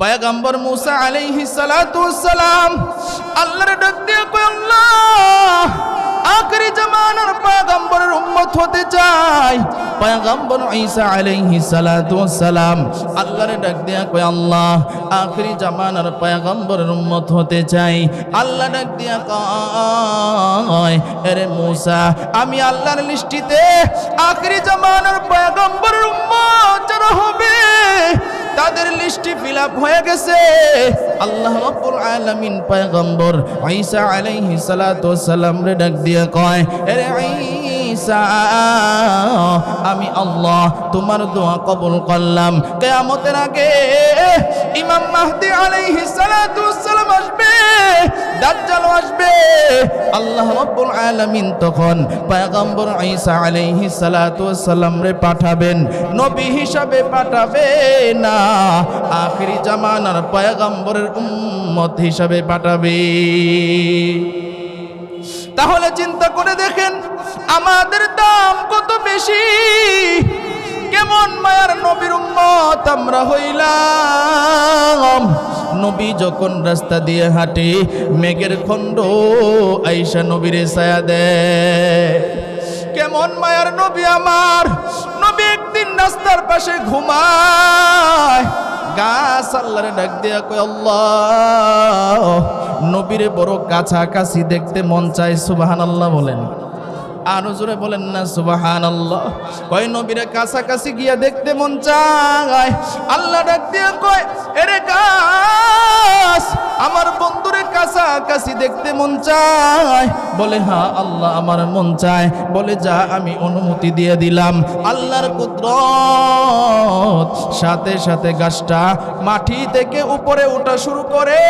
পয়গম্বর মুসা আলাইহিস সালাতু ওয়াস সালাম আল্লাহর ডাক দিয়ে কয়, আল্লাহ আখেরি জামানার পয়গম্বরের উম্মত হতে চাই। পয়গম্বর ঈসা আলাইহিস সালাতু ওয়াস সালাম আল্লাহর ডাক দিয়ে কয়, আল্লাহ আখেরি জামানার পয়গম্বরের উম্মত হতে চাই। আল্লাহ ডাক দিয়ে কয়, আরে মুসা, আমি আল্লাহর লিস্টিতে আখেরি জামানার পয়গম্বরের উম্মত যারা হবে তাদের লিস্টে ফিল আপ হয়ে গেছে। আল্লাহ রাব্বুল আলামিন পয়গম্বর ঈসা আলাইহিস সালাতু ওয়াস সালাম রে ডাক দিয়ে কয়, আরে ঈসা, আমি আল্লাহ তোমার দোয়া কবুল করলাম। কিয়ামতের আগে ইমাম মাহদি আলাইহিস সালাতু ওয়াস সালাম আসবে, দাজ্জাল আসবে। আল্লাহ রাব্বুল আলামিন তখন পয়গম্বর ঈসা আলাইহিস সালাতু ওয়াস সালাম রে পাঠাবেন, নবী হিসাবে পাঠাবে না, আখেরি জামানার পয়গম্বরের উম্মত হিসাবে পাঠাবে। তাহলে চিন্তা করে দেখেন আমাদের দাম কত বেশি, কেমন মায়ার নবীর উম্মত আমরা হইলাম। নবী যখন রাস্তা দিয়ে হাঁটে মেঘের খণ্ড আইসা নবীরে ছায়া দেয়। কেমন মায়ার নবী আমার। নবী একদিন রাস্তার পাশে ঘুমায়, গাছ আল্লাহরে ডাক দিয়া কয়, আল্লাহ নবীরে বড় কাছাকাছি দেখতে মন চায়। সুবহানাল্লাহ বলেন, আরো জোরে বলেন না সুবহানাল্লাহ। কয় নবীরে কাছাকাছি গিয়া দেখতে মন চায়। আল্লাহ ডাক দিয়া কয়, এরে গাছ, আমার বন্ধুরে কাছাকাছি দেখতে মন চায়। বলে, হ্যাঁ আল্লাহ আমার মন চায়। বলে, যা আমি অনুমতি দিয়ে দিলাম। আল্লাহর কুদরত, সাথে সাথে গাছটা মাটি থেকে উপরে ওঠা শুরু করে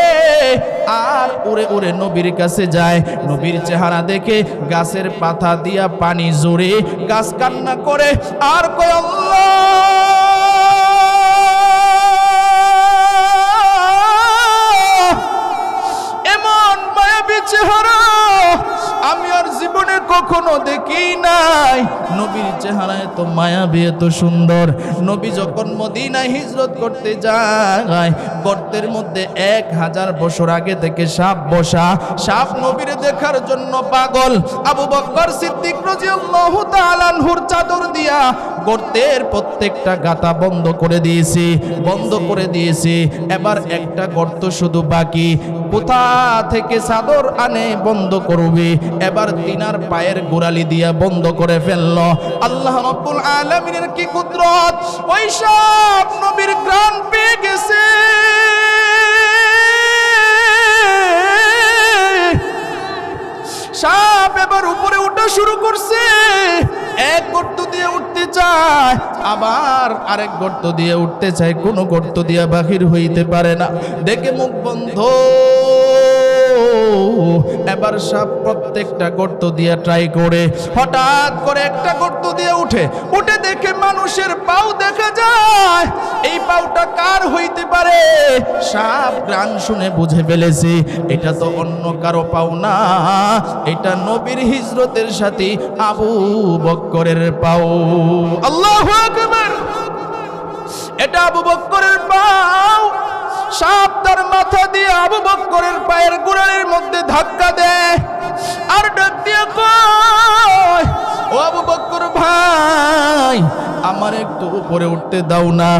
আর উড়ে উড়ে নবীর কাছে যায়। নবীর চেহারা দেখে গাছের পাতা দিয়া পানি জোরে গাছ কান্না করে আর কয়, আল্লাহ এমন মায়াবী চেহারা আমি আর জীবনে কখনো দেখি নাই। নবীর চেহারায় তো মায়াবী, এত সুন্দর। নবী যখন মদিনায় হিজরত করতে যায়, গর্তের মধ্যে 1000 বছর আগে থেকে সাপ বসা। সাপ নবীর দেখার জন্য পাগল। আবু বকর সিদ্দিক রাদিয়াল্লাহু তাআলা আনহুর চাদর দিয়া গর্তের প্রত্যেকটা গাতা বন্ধ করে দিয়েছে। এবার একটা গর্ত শুধু বাকি। কোথা থেকে চাদর আনে বন্ধ করবে, এবার তিনার পায়ের গোড়ালি দিয়া বন্ধ করে ফেলল। আল্লাহ রাব্বুল আলামিনের কি কুদরত! ওই সব নবীর ঘ্রাণ পেয়ে গেছে। সাপ এবার উপরে উঠা শুরু করছে। এক গর্ত দিয়ে উঠতে চায়, আবার আরেক গর্ত দিয়ে উঠতে চায়, কোনো গর্ত দিয়ে বাহির হইতে পারে না। দেখে মুখ বন্ধ। এবার সাপ প্রত্যেকটা গর্ত দিয়ে ট্রাই করে, হঠাৎ করে একটা গর্ত দিয়ে উঠে দেখে মানুষের পাও দেখা যায়। এই পাওটা কার হইতে পারে? সাপ ঘ্রাণ শুনে বুঝে ফেলেছে এটা তো অন্য কারো পাও না, এটা নবীর হিজরতের সাথে আবু বকরের পাও। আল্লাহু আকবার! এটা আবু বকরের পাও। সাপ তার মাথা দিয়ে আবু বকরের পায়ের গোড়ালির মধ্যে ধাক্কা দেয় আর ডাক দিয়ে কয়, ও আবু বকর ভাই, আমার একটু উপরে উঠতে দাও না।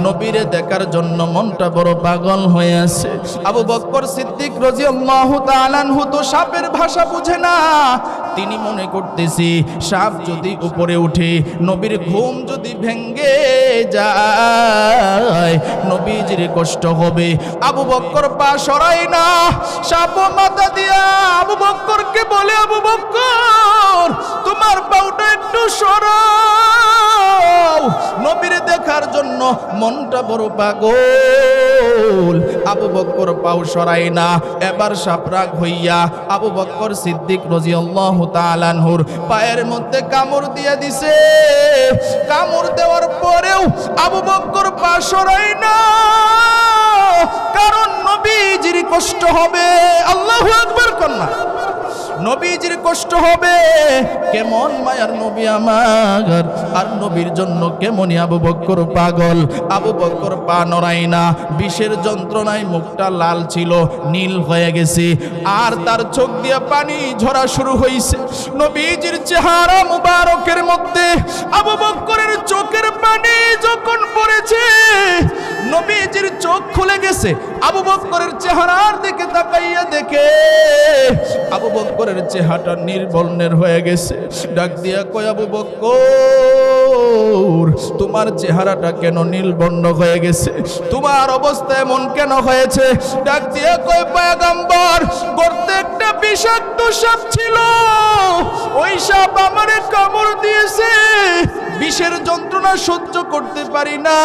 নবীরে দেখার জন্য মনটা বড় পাগল হয়ে আছে। আবু বকর সিদ্দিক রাদিয়াল্লাহু তাআলা আনহু তো সাপের ভাষা বুঝে না। তিনি মনে করতেছি সাপ যদি উপরে উঠে, নবীর ঘুম যদি ভেঙ্গে যায়, নবীজির কষ্ট হবে। আবু বকর পা সরাই না। সাপ মাথা দিয়া আবু বকরকে বলে, আবু বকর তোমার পাউটা একটু সরাও। নবীরে দেখার জন্য মনটা বড় পাগল। আবু বকর পাও সরাই না। এবার সাপ রাগ হইয়া আবু বকর সিদ্দিক রাদিয়াল্লাহু তাআলা আনহুর পায়ের মধ্যে কামড় দিয়ে দিছে। কামড় দেওয়ার পরেও আবু বকর পা সরাই না, কারণ নবীজির কষ্ট হবে। আল্লাহু আকবার কন্যা। নবীজির কষ্ট হবে। কেমন মায়ার নবী আমার, আর নবীর জন্য কেমনই আবু বকর পাগল। আবু বকর পা নড়াই না, বিষের যন্ত্রণায় মুখটা লাল ছিল, নীল হয়ে গেছে, আর তার চোখ দিয়ে পানি ঝরা শুরু হয়েছে। নবীজির চেহারা মুবারকের মধ্যে আবু বকরের চোখের পানি যখন পড়েছে, নবীজির চোখ খুলে গেছে। আবু বকরের চেহারার দিকে তাকাইয়া দেখে আবু বকরের চেহারাটা নির্বর্ণের হয়ে গেছে। ডাক দিয়া কয়, আবু বকর, তোমার চেহারাটা কেন নীলবর্ণ হয়ে গেছে? তোমার অবস্থা এমন কেন হয়েছে? ডাক দিয়া কয়, পয়গম্বর, গর্তে একটা বিষাক্ত সাপ ছিল, ওই সাপ আমারে কামড় দিয়েছে, বিষের যন্ত্রণা সহ্য করতে পারি না।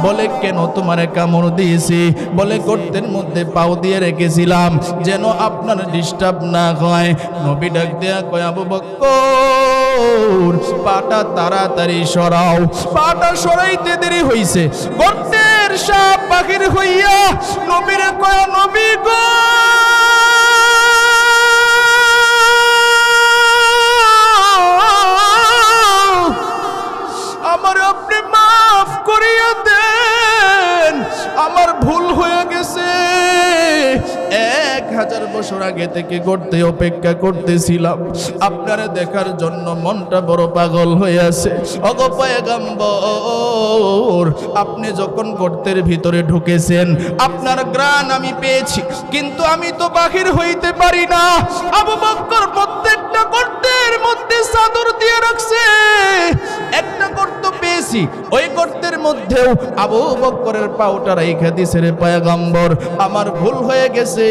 বলে, কেন তোমারে কামড় দিয়েছি? বলে, গর্তের মধ্যে পাও দিয়ে রেখেছিলাম যেন আপনার ডিস্টার্ব না হয়। নবী ডাক দেয়া কয়, আবু বকর, পাটা তাড়াতাড়ি সরাও। পাটা সরাইতে দেরি হইছে, গর্তের সাপ বাহির হইয়া নবীরে কয়, নবী গো, আমার আপনি মাফ করিয়া দেন, আমার ভুল হয়ে গেছে। 1000 বছর আগে থেকে গর্তে অপেক্ষা করতেছিলাম, আপনারা দেখার জন্য মনটা বড় পাগল হয়ে আছে। ওগো পয়গম্বর, আপনি যখন গর্তের ভিতরে ঢুকেছেন আপনার ঘ্রাণ আমি পেয়েছি, কিন্তু আমি তো বাহির হইতে পারি না। আবু বকর প্রত্যেকটা গর্তের মধ্যে চাদর দিয়ে রাখছে, একটা গর্ত পেয়েছি, ওই গর্তের মধ্যেও আবু বকরের পাউটা রাইখা দিছে। রে পয়গম্বর, আমার ভুল হয়ে গেছে।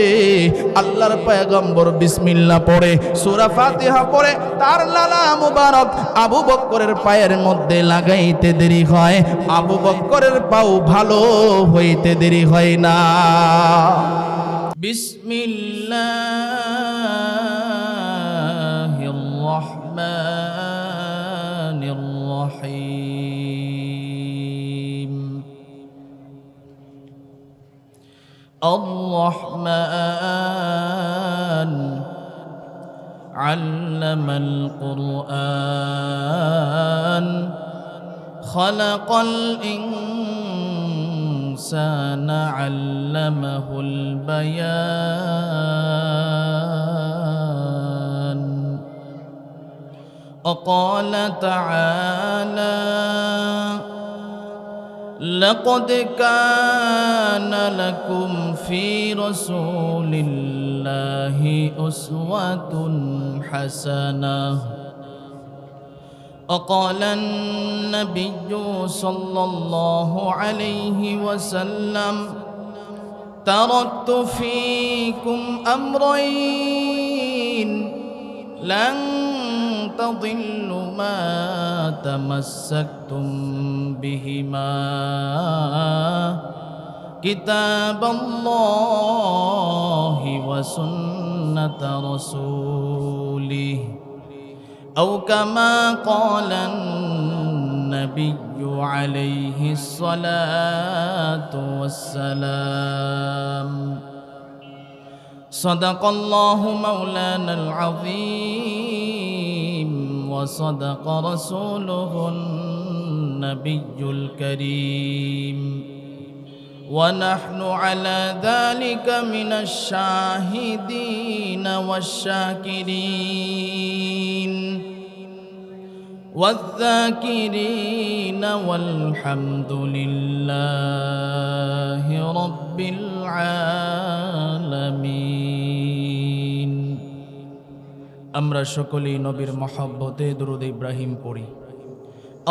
আল্লাহর পয়গম্বর বিসমিল্লাহ পড়ে, সূরা ফাতিহা পড়ে, তার লালা মুবারক আবু বকরের পায়ের মধ্যে লাগাইতে দেরি হয়, আবু বকরের পাও ভালো হইতে দেরি হয় না। বিসমিল্লাহির রহমানির রহিম। الرحمن علم القرآن خلق الإنسان علمه البيان وقال تعالى لقد كان لكم في رسول الله أسوة حسنة وقال النبي صلى الله عليه وسلم تركت فيكم أمرين لن تضلوا ما تمسكتم بهما كتاب الله وسنة رسوله أو كما قال النبي عليه الصلاة والسلام صدق الله مولانا العظيم وصدق رسوله النبي الكريم ونحن على ذلك من الشاهدين والشاكرين والذاكرين والحمد لله رب العالمين। আমরা সকলেই নবীর মহব্বতে দুরূদ ইব্রাহিম পড়ি।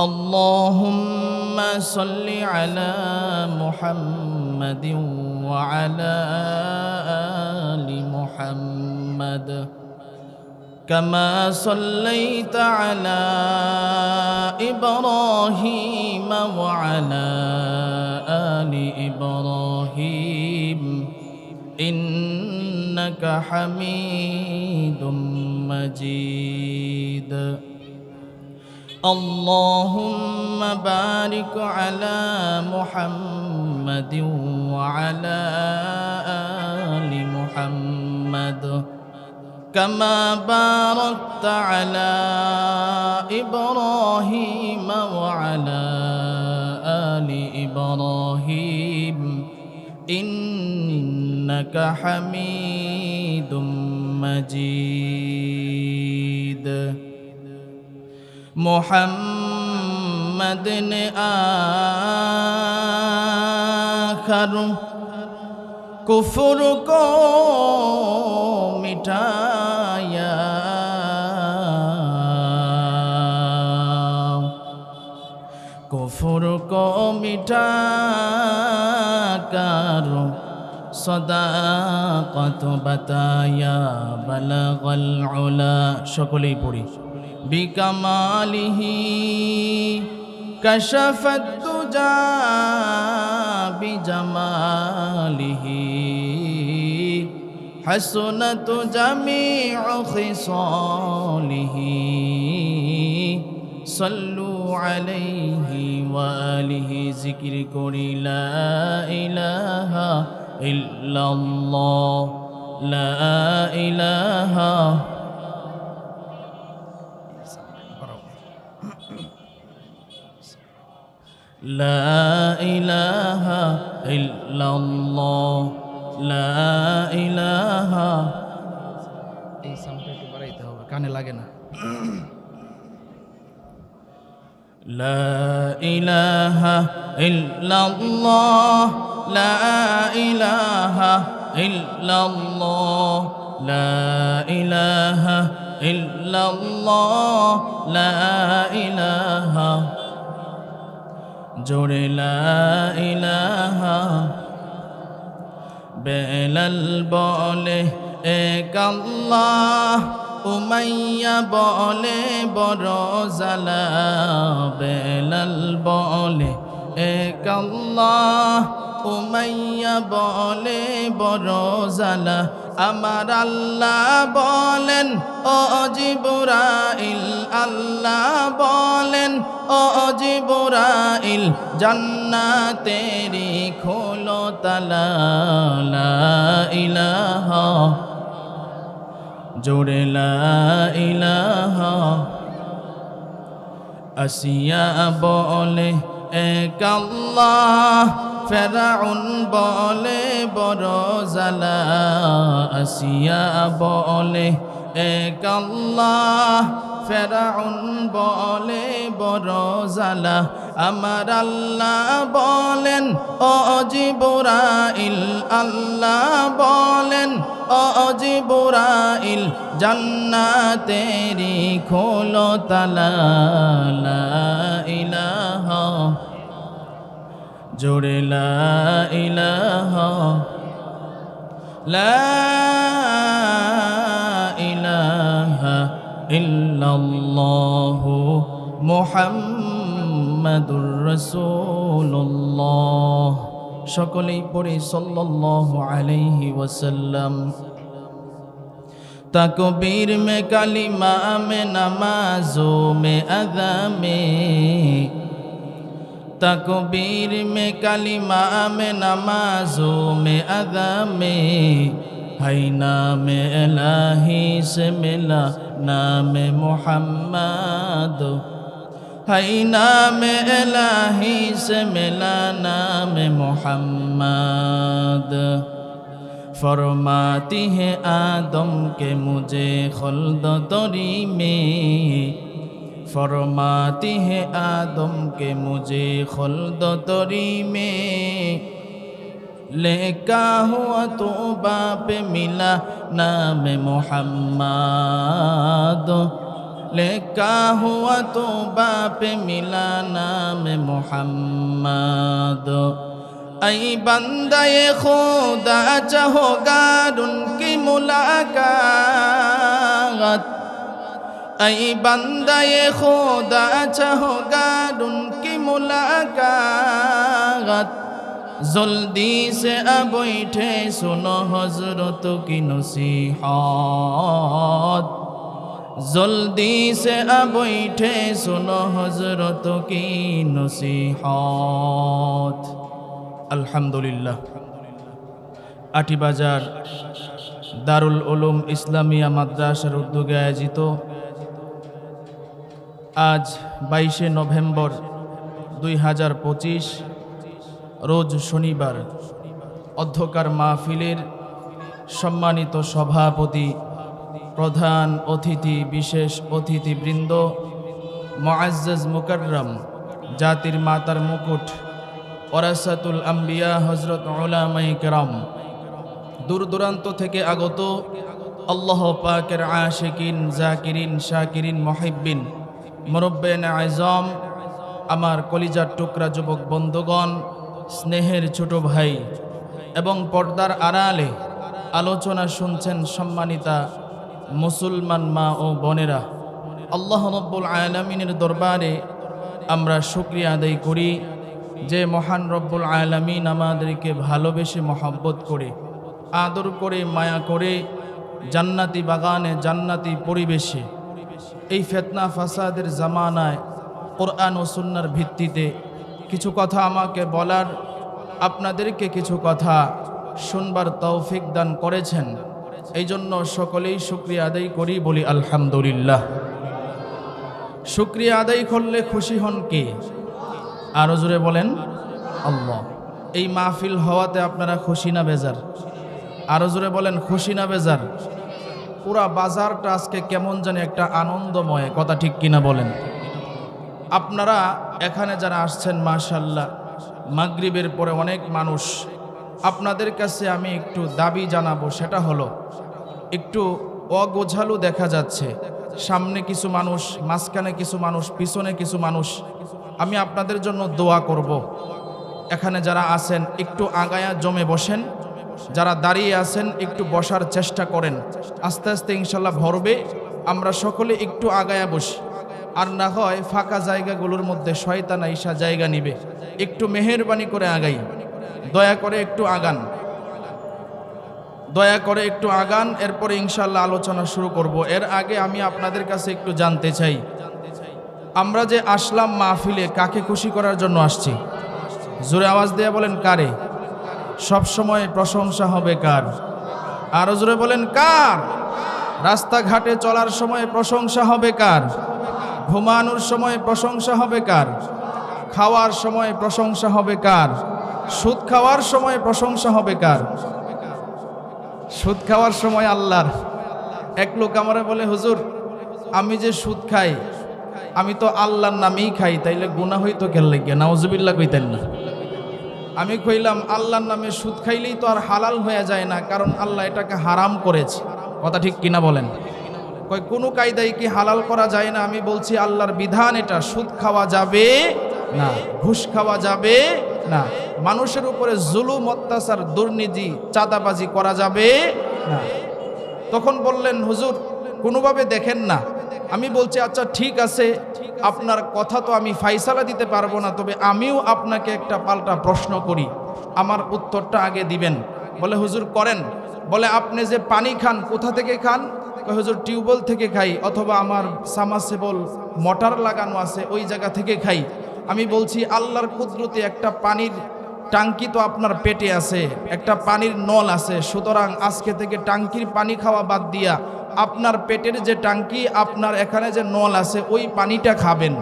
اللهم صل على محمد وعلى آل محمد كما صليت على إبراهيم وعلى آل إبراهيم إنك حميد مجيد। اللهم بارك على محمد وعلى آل محمد كما باركت على إبراهيم وعلى آل إبراهيم إنك حميد مجيد محمد آخر कुफर को मिटाया कुफर को मिटाकर सदाकत बताया बलगल उला সকলেই পড়ি बिकमालिही कशफत तुजा بجماله حسنت جميع خصاله صلوا عليه وآله ذكر كري لا إله إلا الله لا إله لا إله إلا الله لا إله এই সাউন্ডটা একটু বাড়াইতে হবে কানে লাগে না لا إله إلا الله لا إله إلا الله لا إله إلا الله لا إله জোরে লা ইলাহা বেলাল বলে এক আল্লাহ উমাইয়া বলে বড় জালা বেলাল বলে এক আল্লাহ উমাইয়া বলে বড় জালা আমার আল্লাহ বলেন ও জিবরাইল আল্লাহ বলেন ও জিবরাইল জান্নাতেরি খোলো তালা লা ইলাহা জোরে লা ইলাহা আসিয়া বলে এক আল্লাহ ফেরাউন বলে বড় জালা আসিয়া বলে এক আল্লাহ ফেরাউন বলে বড় জালা আমার আল্লাহ বলেন ও জিবরাইল আল্লাহ বলেন ও জিবরাইল জান্নাতেরি খোলো তালা লা ইলাহা জোরে লা ইলাহা লা ইলাহা ইল্লাল্লাহু মুহাম্মাদুর রাসূলুল্লাহ সকলেই পড়ি সাল্লাল্লাহু আলাইহি ওয়াসাল্লাম तकबीर में कलिमा में नमाजों में अदा में तकबीर में कलिमा में नमाजों में अदा में है नाम इलाही से मिला नाम मुहम्मद है नाम इलाही से मिला नाम मुहम्मद फरमाती है आदम के मुझे खुल्द तरी में फरमाती है आदम के मुझे खुल्द तरी में लेका हुआ तो बाप मिला नाम मुहम्मद लेका हुआ तो बाप मिला नाम मुहम्मद ऐ बंदाए खुदा चाहोगा उनकी मुलाकात ऐ बंदाए खुदा चाहोगा उनकी मुलाकात जल्दी से अब बैठे सुनो हजरत की नसीहत जल्दी से अब बैठे सुनो हजरत की नसीहत। আলহামদুলিল্লাহ। আটিবাজার দারুল উলুম ইসলামিয়া মাদ্রাসার উদ্যোগে আয়োজিত আজ 22শে নভেম্বর 2025 রোজ শনিবার অধ্যকার মাহফিলের সম্মানিত সভাপতি, প্রধান অতিথি, বিশেষ অতিথিবৃন্দ, মুআজ্জাজ মুকাররম, জাতির মাতার মুকুট, ওয়ারাসাতুল আম্বিয়া হযরত উলামায়ে কেরাম, দূর দূরান্ত থেকে আগত আল্লাহ পাকের আশিকিন, জাকিরিন, শাকিরিন, মুহিব্বিন, মুরব্বিয়ানে আযম, আমার কলিজার টুকরা যুবক বন্ধুগণ, স্নেহের ছোট ভাই এবং পর্দার আড়ালে আলোচনা শুনছেন সম্মানিতা মুসলমান মা ও বোনেরা, আল্লাহ রাব্বুল আলামিনের দরবারে আমরা শুকরিয়া আদায় করি যে মহান রব্বুল আলামিন আমাদেরকে ভালোবেসে মহব্বত করে, আদর করে, মায়া করে জান্নাতি বাগানে, জান্নাতি পরিবেশে এই ফিতনা ফাসাদের জামানায় কোরআন ও সুন্নাহর ভিত্তিতে কিছু কথা আমাকে বলার, আপনাদেরকে কিছু কথা শুনবার তৌফিক দান করেছেন। এই জন্য সকলেই শুকরিয়া আদায় করি, বলি আলহামদুলিল্লাহ। শুকরিয়া আদায় করলে খুশি হন কে? আরো জোরে বলেন আল্লাহ। এই মাহফিল হওয়াতে আপনারা খুশি না বেজার? আরো জোরে বলেন খুশি না বেজার? পুরা বাজারটা আজকে কেমন জানি একটা আনন্দময়, কথা ঠিক কিনা বলেন? আপনারা এখানে যারা আসছেন মাশাআল্লাহ, মাগরিবের পরে অনেক মানুষ, আপনাদের কাছে আমি একটু দাবি জানাবো, সেটা হলো একটু অগোছালো দেখা যাচ্ছে। সামনে কিছু মানুষ, মাঝখানে কিছু মানুষ, পিছনে কিছু মানুষ। আমি আপনাদের জন্য দোয়া করব। এখানে যারা আছেন একটু আগায়া জমে বসেন, যারা দাঁড়িয়ে আছেন একটু বসার চেষ্টা করেন। আস্তে আস্তে ইনশাল্লাহ ভরবে, আমরা সকলে একটু আগায়া বসি। আর না হয় ফাঁকা জায়গাগুলোর মধ্যে শয়তান আইসা জায়গা নিবে। একটু মেহেরবানি করে আগাই, দয়া করে একটু আগান, দয়া করে একটু আগান। এরপরে ইনশাল্লাহ আলোচনা শুরু করব। এর আগে আমি আপনাদের কাছে একটু জানতে চাই, আমরা যে আসলাম মাহফিলে কাকে খুশি করার জন্য আসছি? জোরে আওয়াজ দিয়ে বলেন কারে? সব সময় প্রশংসা হবে কার? আরো জোরে বলেন কার? রাস্তাঘাটে চলার সময় প্রশংসা হবে কার? ঘুমানোর সময় প্রশংসা হবে কার? খাওয়ার সময় প্রশংসা হবে কার? সুদ খাওয়ার সময় প্রশংসা হবে কার? সুদ খাওয়ার সময় আল্লাহর। এক লোক আমারে বলে, হুজুর আমি যে সুদ খাই, আমি তো আল্লাহর নামেই খাই, তাইলে গুনাহ হইতো কেন লাগিয়া? নাউজুবিল্লাহ কইতেন না? আমি কইলাম আল্লাহর নামে সুদ খাইলেই তো আর হালাল হয়ে যায় না, কারণ আল্লাহ এটাকে হারাম করেছে। কথা ঠিক কিনা বলেন? কয় কোনো কায়দায় কি হালাল করা যায় না? আমি বলছি আল্লাহর বিধান এটা, সুদ খাওয়া যাবে না, ঘুষ খাওয়া যাবে না, মানুষের উপরে জুলুম, অত্যাচার, দুর্নীতি, চাঁদাবাজি করা যাবে না। তখন বললেন, হুজুর কোনোভাবে দেখেন না। আমি বলছি আচ্ছা ঠিক আছে, আপনার কথা তো আমি ফাইসালা দিতে পারবো না, তবে আমিও আপনাকে একটা পাল্টা প্রশ্ন করি, আমার উত্তরটা আগে দিবেন। বলে হুজুর করেন। বলে আপনি যে পানি খান কোথা থেকে খান? হুজুর টিউবওয়েল থেকে খাই, অথবা আমার সাবমার্সিবল মোটর লাগানো আছে ওই জায়গা থেকে খাই। আমি বলছি আল্লাহর কুদরতে একটা পানির টাঙ্কি তো আপনার পেটে আছে, একটা পানির নল আছে, সুতরাং আজকে থেকে টাঙ্কির পানি খাওয়া বাদ দিয়া আপনার পেটের যে টাঙ্কি, আপনার এখানে যে নল আছে ওই পানিটা খাবেন।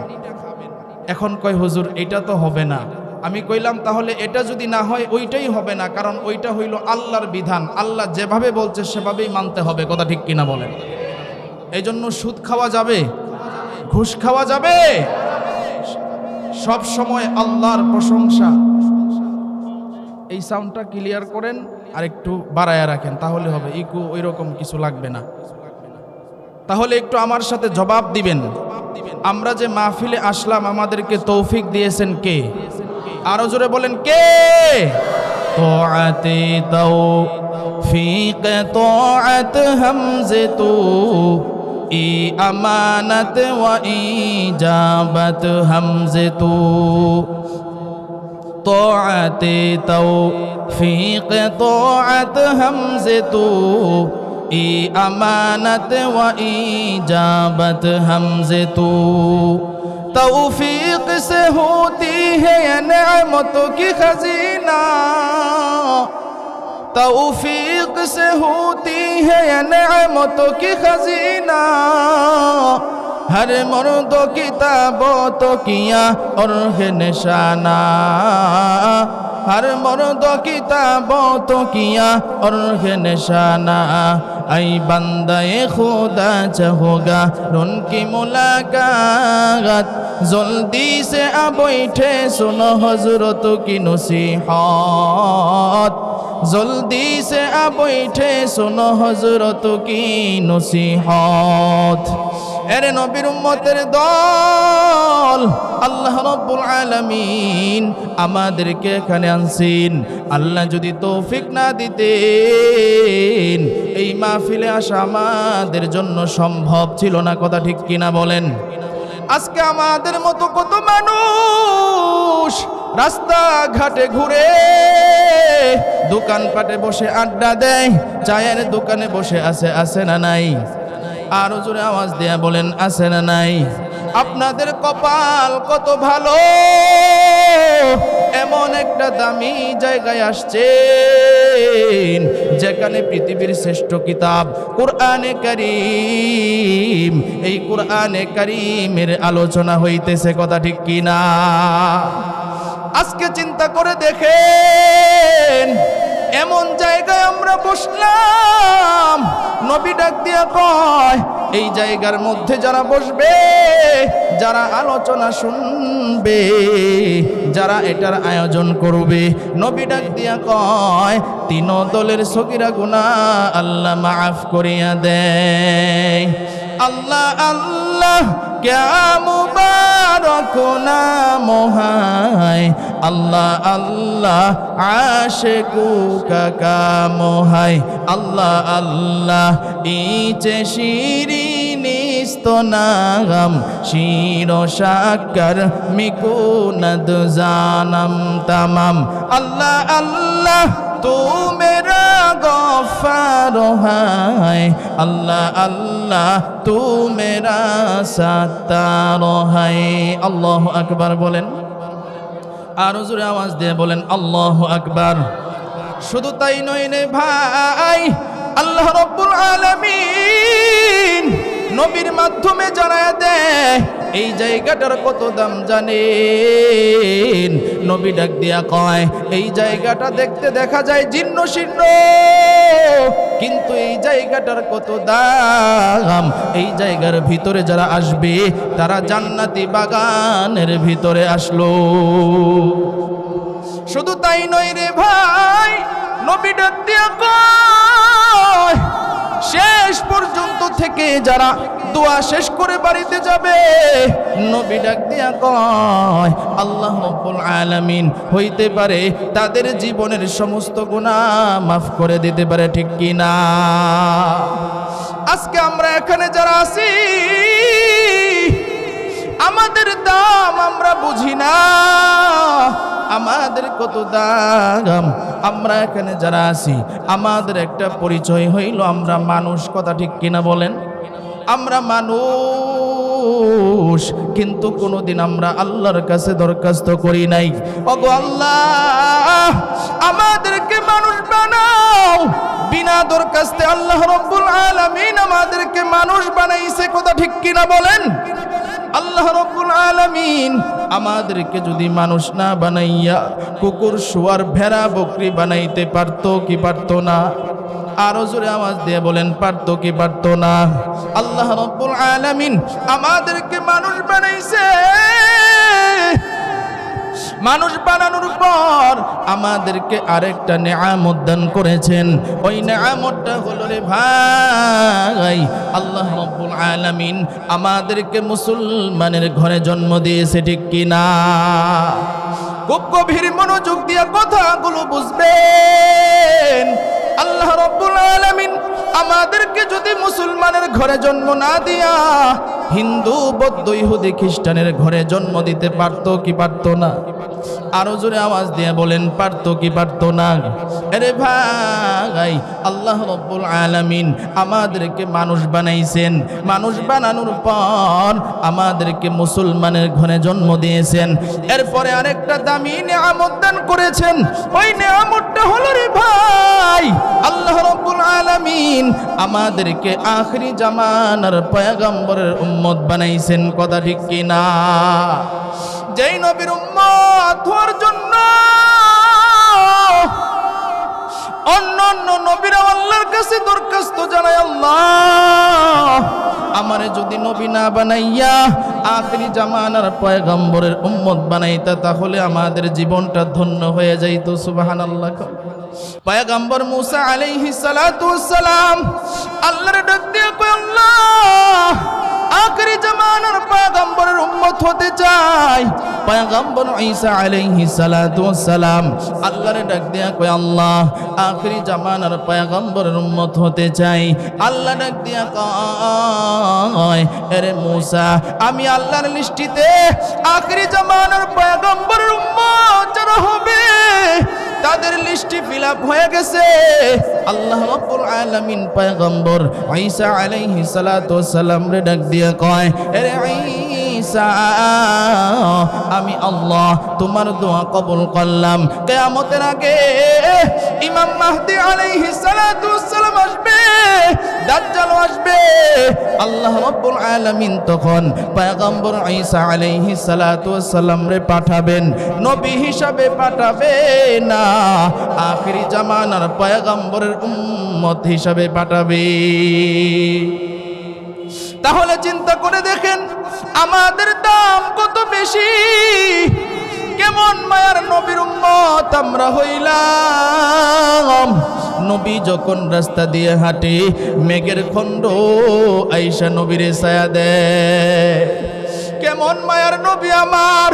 এখন কয় হুজুর এটা তো হবে না। আমি কইলাম তাহলে এটা যদি না হয় ওইটাই হবে না, কারণ ওইটা হইল আল্লাহর বিধান, আল্লাহ যেভাবে বলছে সেভাবেই মানতে হবে। কথা ঠিক কিনা বলেন? এই জন্য সুদ খাওয়া যাবে, ঘুষ খাওয়া যাবে, সব সময় আল্লাহর প্রশংসা। এই সাউন্ডটা ক্লিয়ার করেন আর একটু বাড়ায়া রাখেন, তাহলে হবে। ইকু ওই রকম কিছু লাগবে না। তাহলে একটু আমার সাথে জবাব দিবেন, আমরা যে মাহফিলে আসলাম আমাদেরকে তৌফিক দিয়েছেন কে? আরো জোরে বলেন কে? তোআতে তৌফিক, তোআত হামজে তু, ই আমানত ওয়া ইজাবত হামজে তু। তোআতে তৌফিক, তোআত হামজে তু, ই আমানত ওয়া ইজাবত হামজে তু। तौफीक से होती है ये नेमतों की खजीना, तौफीक से होती है ये नेमतों की खजीना हर मर्दों की ताबतों किया और है निशाना हर मर्दों की ताबतों किया और है निशाना ऐ बंदे खुदा चाहोगा उनकी मुलाकात जल्दी से आ बैठे सुनो हजरत की नसीहत जल्दी से आ बैठे सुनो हजरत की नसीहत এরে নবীর উম্মতের দল আল্লাহ রাব্বুল আলামিন আমাদেরকে এখানে আনছেন আল্লাহ যদি তৌফিক না দিতেন এই মাহফিলে আসা আমাদের জন্য সম্ভব ছিল না কথা ঠিক কিনা বলেন আজকে আমাদের মতো কত মানুষ রাস্তা ঘাটে ঘুরে দোকানপাটে বসে আড্ডা দেয় চায়ের দোকানে বসে আছে না নাই আরো জোরে আওয়াজ দেয়া বলেন আছে না নাই আপনাদের কপাল কত ভালো এমন একটা দামি জায়গায় আসছেন যেখানে পৃথিবীর শ্রেষ্ঠ কিতাব কুরআনে কারীম এই কুরআনে কারীমের আলোচনা হইতেছে কথা ঠিক কিনা আজকে চিন্তা করে দেখেন এমন জায়গায় আমরা বসলাম নবী ডাক দিয়া কয় এই জায়গার মধ্যে যারা বসবে যারা আলোচনা শুনবে যারা এটার আয়োজন করবে নবী ডাক দিয়া কয় তিন দলের সগীরা গুনাহ আল্লাহ মাফ করিয়া দেয় আল্লাহ আল্লাহ क्या मुबारक नाम है अल्लाह अल्लाह आशिकू का काम है अल्लाह अल्लाह इचे शिरीनिस्त नागम शिरो शाकर मिकुनद जानम तमाम अल्लाह अल्लाह तू मेरा गफ्फार है अल्लाह अल्लाह तू मेरा सत्तार है अल्लाहु আকবার বলেন আর জোরে আওয়াজ দিয়ে বলেন আল্লাহু আকবার শুধু তাই নয় রে ভাই আল্লাহ রাব্বুল আলামিন নবীর মাধ্যমে জানায় দেয় এই জায়গাটার কত দাম জানেন নবী ডাক দিয়া কয় এই জায়গাটা দেখতে দেখা যায় জীর্ণ শীর্ণ কিন্তু এই জায়গাটার কত দাম এই জায়গার ভিতরে যারা আসবে তারা জান্নাতি বাগানের ভিতরে আসলো শুধু তাই নয় রে ভাই নবী ডাক দিয়া কয় শেষ পর্যন্ত থেকে যারা দোয়া শেষ করে বাড়িতে যাবে নবী ডাক দিয়া কয় আল্লাহ রাব্বুল আলামিন হইতে পারে তাদের জীবনের সমস্ত গুনাহ মাফ করে দিতে পারে ঠিক কি না আজকে আমরা এখানে যারা আছি আমাদের দাম আমরা বুঝি না আমাদের কত দাম আমরা এখানে যারা আছি আমাদের একটা পরিচয় হইল আমরা মানুষ কথা ঠিক কিনা বলেন আমরা মানুষ কিন্তু কোনোদিন আমরা আল্লাহর কাছে দরখাস্ত করি নাই ওগো আল্লাহ আমাদেরকে মানুষ বানাও বিনা দরখাস্তে আল্লাহ রাব্বুল আলামিন আমাদেরকে মানুষ বানাইছে কথা ঠিক কিনা বলেন আল্লাহ রাব্বুল আলামিন আমাদেরকে যদি মানুষ না বানাইয়া কুকুর শুয়ার ভেড়া বকরি বানাইতে পারতো কি পারতো না আরো জোরে আওয়াজ দিয়ে বলেন পারতো কি পারতো না আল্লাহ রাব্বুল আলামিন আমাদেরকে মানুষ বানাইছে মানুষ বানানোর পর আমাদেরকে আরেকটা নেয়ামত দান করেছেন ওই নেয়ামতটা হলো রে ভাই আল্লাহ রাব্বুল আলামিন আমাদেরকে মুসলমানের ঘরে জন্ম দিয়েছে ঠিক কি না খুব গভীর মনোযোগ দিয়ে কথাগুলো বুঝবেন আল্লাহ রাব্বুল আলামিন আমাদেরকে যদি মুসলমানের ঘরে জন্ম না দিয়া হিন্দু বৌদ্ধ ইহুদি খ্রিস্টানের ঘরে জন্ম দিতে পারতো কি পারতো না আরো জোরে আওয়াজ দিয়ে বলেন পারতো কি পারতো না আরে ভাই আল্লাহ রাব্বুল আলামিন আমাদেরকে মানুষ বানাইছেন মানুষ বানানোর পর আমাদেরকে মুসলমানের ঘরে জন্ম দিয়েছেন এরপরে আরেকটা দামি নেয়ামত দান করেছেন ওই নেয়ামতটা হলো রে ভাই আমাদেরকে আখরি জামানার পয়গম্বরের উম্মত বানাইছেন, কথা ঠিক কিনা? যেই নবীর উম্মত হওয়ার জন্য অন্য নবীরা আল্লাহর কাছে দরখাস্ত জানায়, আল্লাহ আমারে যদি নবী না বানাইয়া আখরি জামানার পয়গম্বরের উম্মত বানাইতা তাহলে আমাদের জীবনটা ধন্য হয়ে যাইত। সুবহানাল্লাহ। পয়গম্বর মুসা আলাইহিস সালাতু ওয়াস সালাম আল্লাহর ডাক দিয়ে কয়, আল্লাহ আখরি জামানার পয়গম্বরের উম্মত হতে চাই। পয়গম্বর ঈসা আলাইহিস সালাতু ওয়াস সালাম আল্লাহর ডাক দিয়ে কয়, আল্লাহ আখরি জামানার পয়গম্বরের উম্মত হতে চাই। আল্লাহ ডাক দিয়ে কয়, আরে মুসা আমি আল্লাহর লিস্টিতে আখরি জামানার পয়গম্বরের উম্মত যারা হবে তাদের লিস্টে ফিল আপ হয়ে গেছে। আল্লাহ রাব্বুল আলামিন পয়গম্বর ঈসা আলাইহিস সালাতু ওয়াস সালাম রে ডাক দিয়ে কয়, আরে ঈসা আমি আল্লাহ তোমার দোয়া কবুল করলাম। কিয়ামতের আগে ইমাম মাহদী আলাইহিস সালাতু ওয়াস সালাম আসবে, দাজ্জাল আসবে। আল্লাহ রাব্বুল আলামিন তখন পয়গম্বর ঈসা আলাইহিস সালাতু ওয়াস সালাম রে পাঠাবেন, নবী হিসাবে পাঠাবে না, আখরি জামানার পয়গম্বরের উম্মত হিসাবে পাঠাবে। তাহলে চিন্তা করে দেখেন আমাদের দাম কত বেশি, কেমন মায়ার নবীর উম্মত আমরা হইলাম। নবী যখন রাস্তা দিয়ে হাঁটে মেঘের খণ্ড আইসা নবীরে ছায়া দেয়। কেমন মায়ার নবী আমার।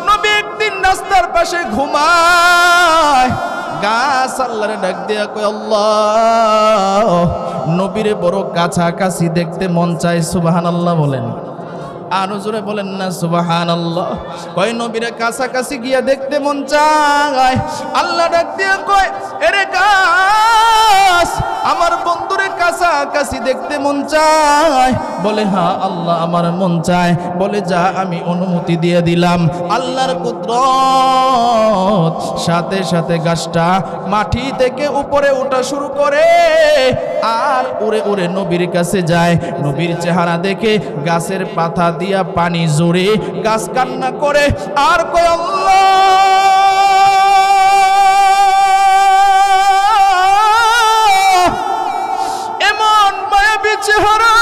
নবী একদিন রাস্তার পাশে ঘুমায়, গাছ আল্লাহরে ডাক দিয়া কয়, আল্লাহ নবীরে বড় কাছাকাছি দেখতে মন চায়। সুবহানাল্লাহ বলেন, আরো জোরে বলেন না সুবহানাল্লাহ। কয় নবীরে কাছাকাছি গিয়া দেখতে মন চায়। আল্লাহ ডাক দিয়া কয়, এরে গাছ আমার বন্ধুরে কাছাকাছি দেখতে মন চায়। বলে হ্যাঁ আল্লাহ আমার মন চায়। বলে যা আমি অনুমতি দিয়ে দিলাম। আল্লাহর কুদরত, সাথে সাথে গাছটা মাটি থেকে উপরে ওঠা শুরু করে আর উড়ে উড়ে নবীর কাছে যায়। নবীর চেহারা দেখে গাছের পাতা দিয়া পানি জোরে গাছ কান্না করে আর কয়, আল্লাহ এমন মায়াবী চেহারা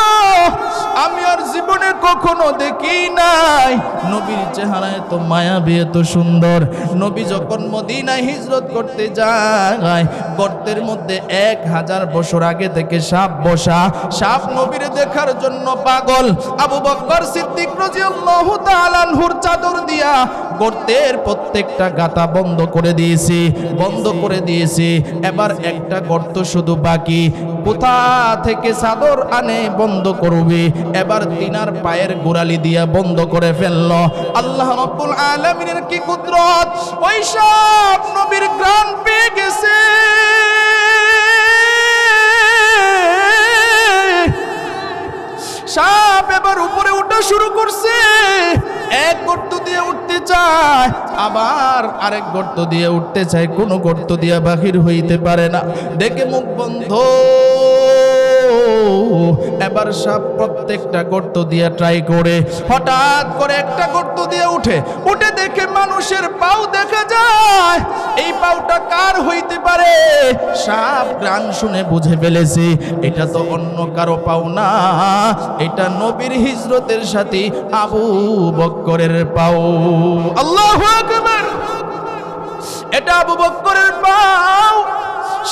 আমি আর জীবনে কখনো দেখি নাই। নবীর চেহারা এত মায়াবী, এত সুন্দর। নবী যখন মদিনায় হিজরত করতে যায়, গর্তের মধ্যে 1000 বছর আগে থেকে সাপ বসা। সাপ নবীরে দেখার জন্য পাগল। আবু বকর সিদ্দিক রাদিয়াল্লাহু তাআলা আনহুর চাদর দিয়া গর্তের প্রত্যেকটা গাতা বন্ধ করে দিয়েছে। এবার একটা গর্ত শুধু বাকি। কোথা থেকে চাদর আনে বন্ধ করবে। এবার তিনার পায়ের গোড়ালি দিয়া বন্ধ করে ফেলল। আল্লাহ রাব্বুল আলামিনের কি কুদরত! ওই সাপ নবীর ঘ্রাণ পেয়ে গেছে। সাপ এবার উপরে ওঠা শুরু করছে। এক গর্ত দিয়ে উঠতে চায়, আবার আরেক গর্ত দিয়ে উঠতে চায়, কোনো গর্ত দিয়ে বাহির হইতে পারে না। দেখে মুখ বন্ধ। এবার সাপ প্রত্যেকটা গর্ত দিয়ে ট্রাই করে, হঠাৎ করে একটা গর্ত দিয়ে উঠে দেখে মানুষের পাও দেখা যায়। এই পাওটা কার হইতে পারে? সাপ ঘ্রাণ শুনে বুঝে ফেলেছে এটা তো অন্য কারো পাও না, এটা নবীর হিজরতের সাথী আবু বকরের পাও। আল্লাহু আকবার! এটা আবু বকরের পাও।